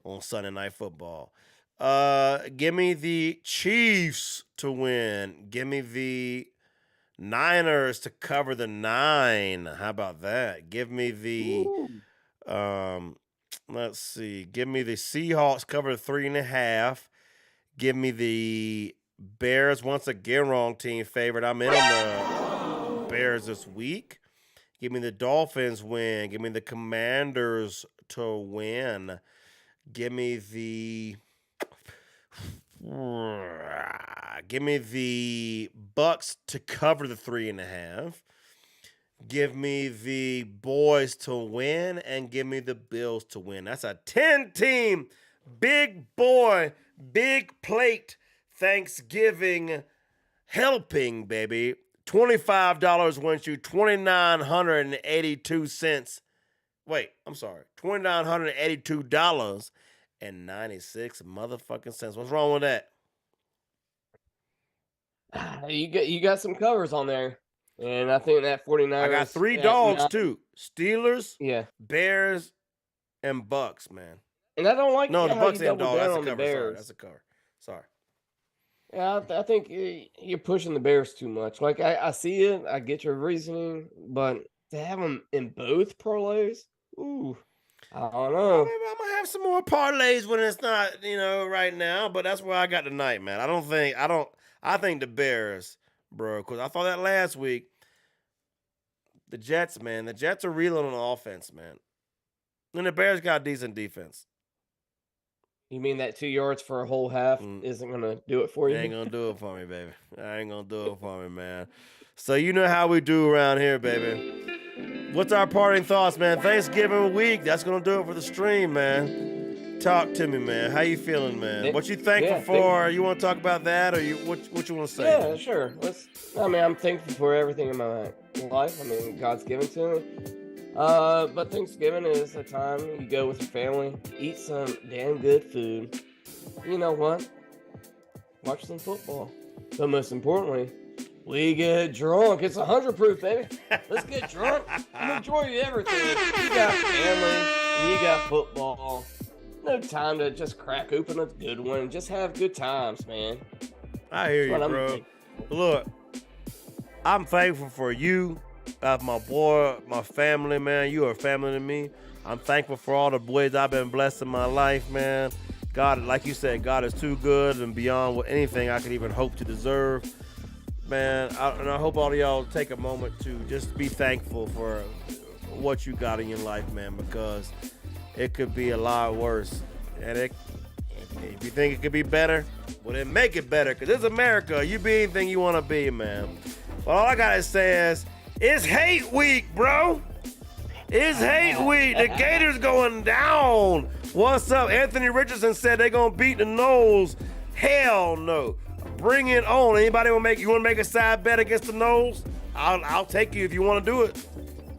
on Sunday Night Football. Give me the Chiefs to win. Give me the Niners to cover the 9. How about that? Give me the let's see. Give me the Seahawks cover 3.5. Give me the Bears, once again, wrong team favorite. I'm in on the Bears this week. Give me the Dolphins win. Give me the Commanders to win. Give me the Bucks to cover the 3.5. Give me the boys to win, and give me the Bills to win. That's a 10-team, big boy, big plate Thanksgiving helping, baby. $25 wins you $2,982. Wait, I'm sorry. $2,982.96 motherfucking cents. What's wrong with that? You got some covers on there. And I think that 49ers. I got 3 dogs too. Steelers, Bears, and Bucks, man. And I don't like the Bucks and and dogs. That's a on the cover. Bears. Sorry, that's a cover. Sorry. Yeah, I think you're pushing the Bears too much. Like, I see it. I get your reasoning. But to have them in both parlays, ooh, I don't know. Maybe I'm going to have some more parlays when it's not, right now. But that's where I got tonight, man. I think the Bears, bro, because I thought that last week. The Jets, man. The Jets are reeling on offense, man. And the Bears got decent defense. You mean that 2 yards for a whole half isn't going to do it for you? Ain't going to do it for me, baby. I ain't going to do it for me, man. So you know how we do around here, baby. What's our parting thoughts, man? Thanksgiving week. That's going to do it for the stream, man. Talk to me, man. How you feeling, man? What you thankful for? You want to talk about that, or what you want to say? Yeah, sure. I'm thankful for everything in my life. I mean, God's given to me. But Thanksgiving is a time you go with your family, eat some damn good food. You know what? Watch some football. But most importantly, we get drunk. It's 100 proof, baby. Let's get drunk and enjoy everything. You got family, and you got football. No time to just crack open a good one and just have good times, man. I hear you, bro. Look, I'm thankful for you. My boy, my family, man. You are family to me. I'm thankful for all the ways I've been blessed in my life, man. God, like you said, God is too good and beyond what anything I could even hope to deserve. Man, and I hope all of y'all take a moment to just be thankful for what you got in your life, man, because it could be a lot worse. And if you think it could be better, well, then make it better, because it's America. You be anything you want to be, man. But all I got to say is, it's hate week, bro. It's hate week. The Gators going down. What's up? Anthony Richardson said they're going to beat the Noles. Hell no. Bring it on. Anybody want to make a side bet against the Noles? I'll take you if you want to do it.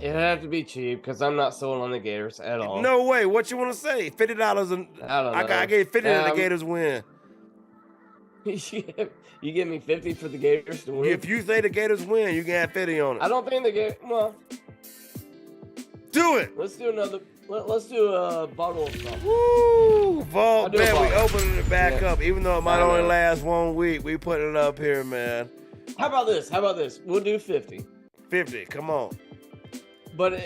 It'd have to be cheap because I'm not sold on the Gators at all. No way. What you want to say? $50 and I gave 50 to the Gators win. You give me 50 for the Gators to win? If you say the Gators win, you can have 50 on it. I don't think the Gators. Well, Do it. Let's do another. Let's do a bottle of something. Woo! Vault, do a man, we bottle. opening it back Yeah. up. Even though it might I only know. last 1 week, we putting it up here, man. How about this? We'll do 50. 50, come on. But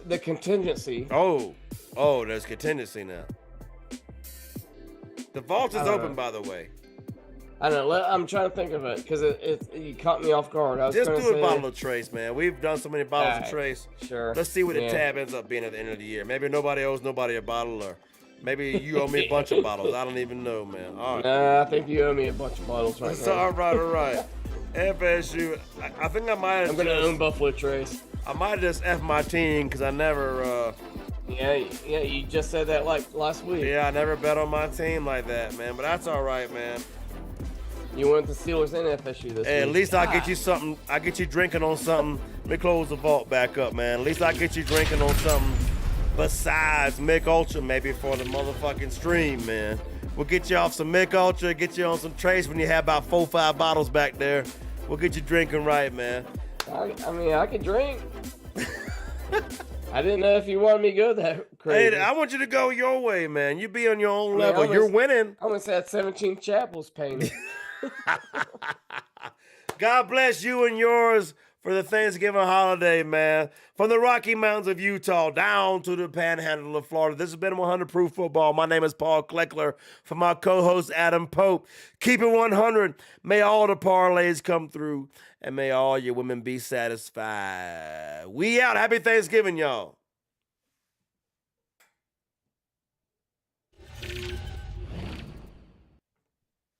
the contingency. Oh, there's contingency now. The vault is I don't open, know. by the way. I don't know. I'm trying to think of it because you caught me off guard. I was Just gonna do a say, bottle of Trace, man. We've done so many bottles of Alright. Trace. Sure. Let's see what the Yeah. tab ends up being at the end of the year. Maybe nobody owes nobody a bottle, or maybe you owe me a bunch of bottles. I don't even know, man. All right. Nah, I think you owe me a bunch of bottles right So, now. all right. FSU. I think I might have I'm gonna own Buffalo Trace. I might just F my team because I never, Yeah, you just said that like last week. I never bet on my team like that, man. But that's all right, man. You went the Steelers and FSU this Hey, week. at least I get you something. I get you drinking on something. Let me close the vault back up, man. At least I get you drinking on something besides Mick Ultra, maybe for the motherfucking stream, man. We'll get you off some Mick Ultra, get you on some Trace when you have about 4-5 bottles back there. We'll get you drinking right, man. I mean, I could drink. I didn't know if you wanted me to go that crazy. Hey, I want you to go your way, man. You be on your own I mean, level. I You're was- winning. I almost had 17 chapels painted. God bless you and yours for the Thanksgiving holiday, man. From the Rocky Mountains of Utah down to the Panhandle of Florida. This has been 100 Proof Football. My name is Paul Kleckler. For my co-host Adam Pope. Keep it 100. May all the parlays come through, and may all your women be satisfied. We out. Happy Thanksgiving, y'all.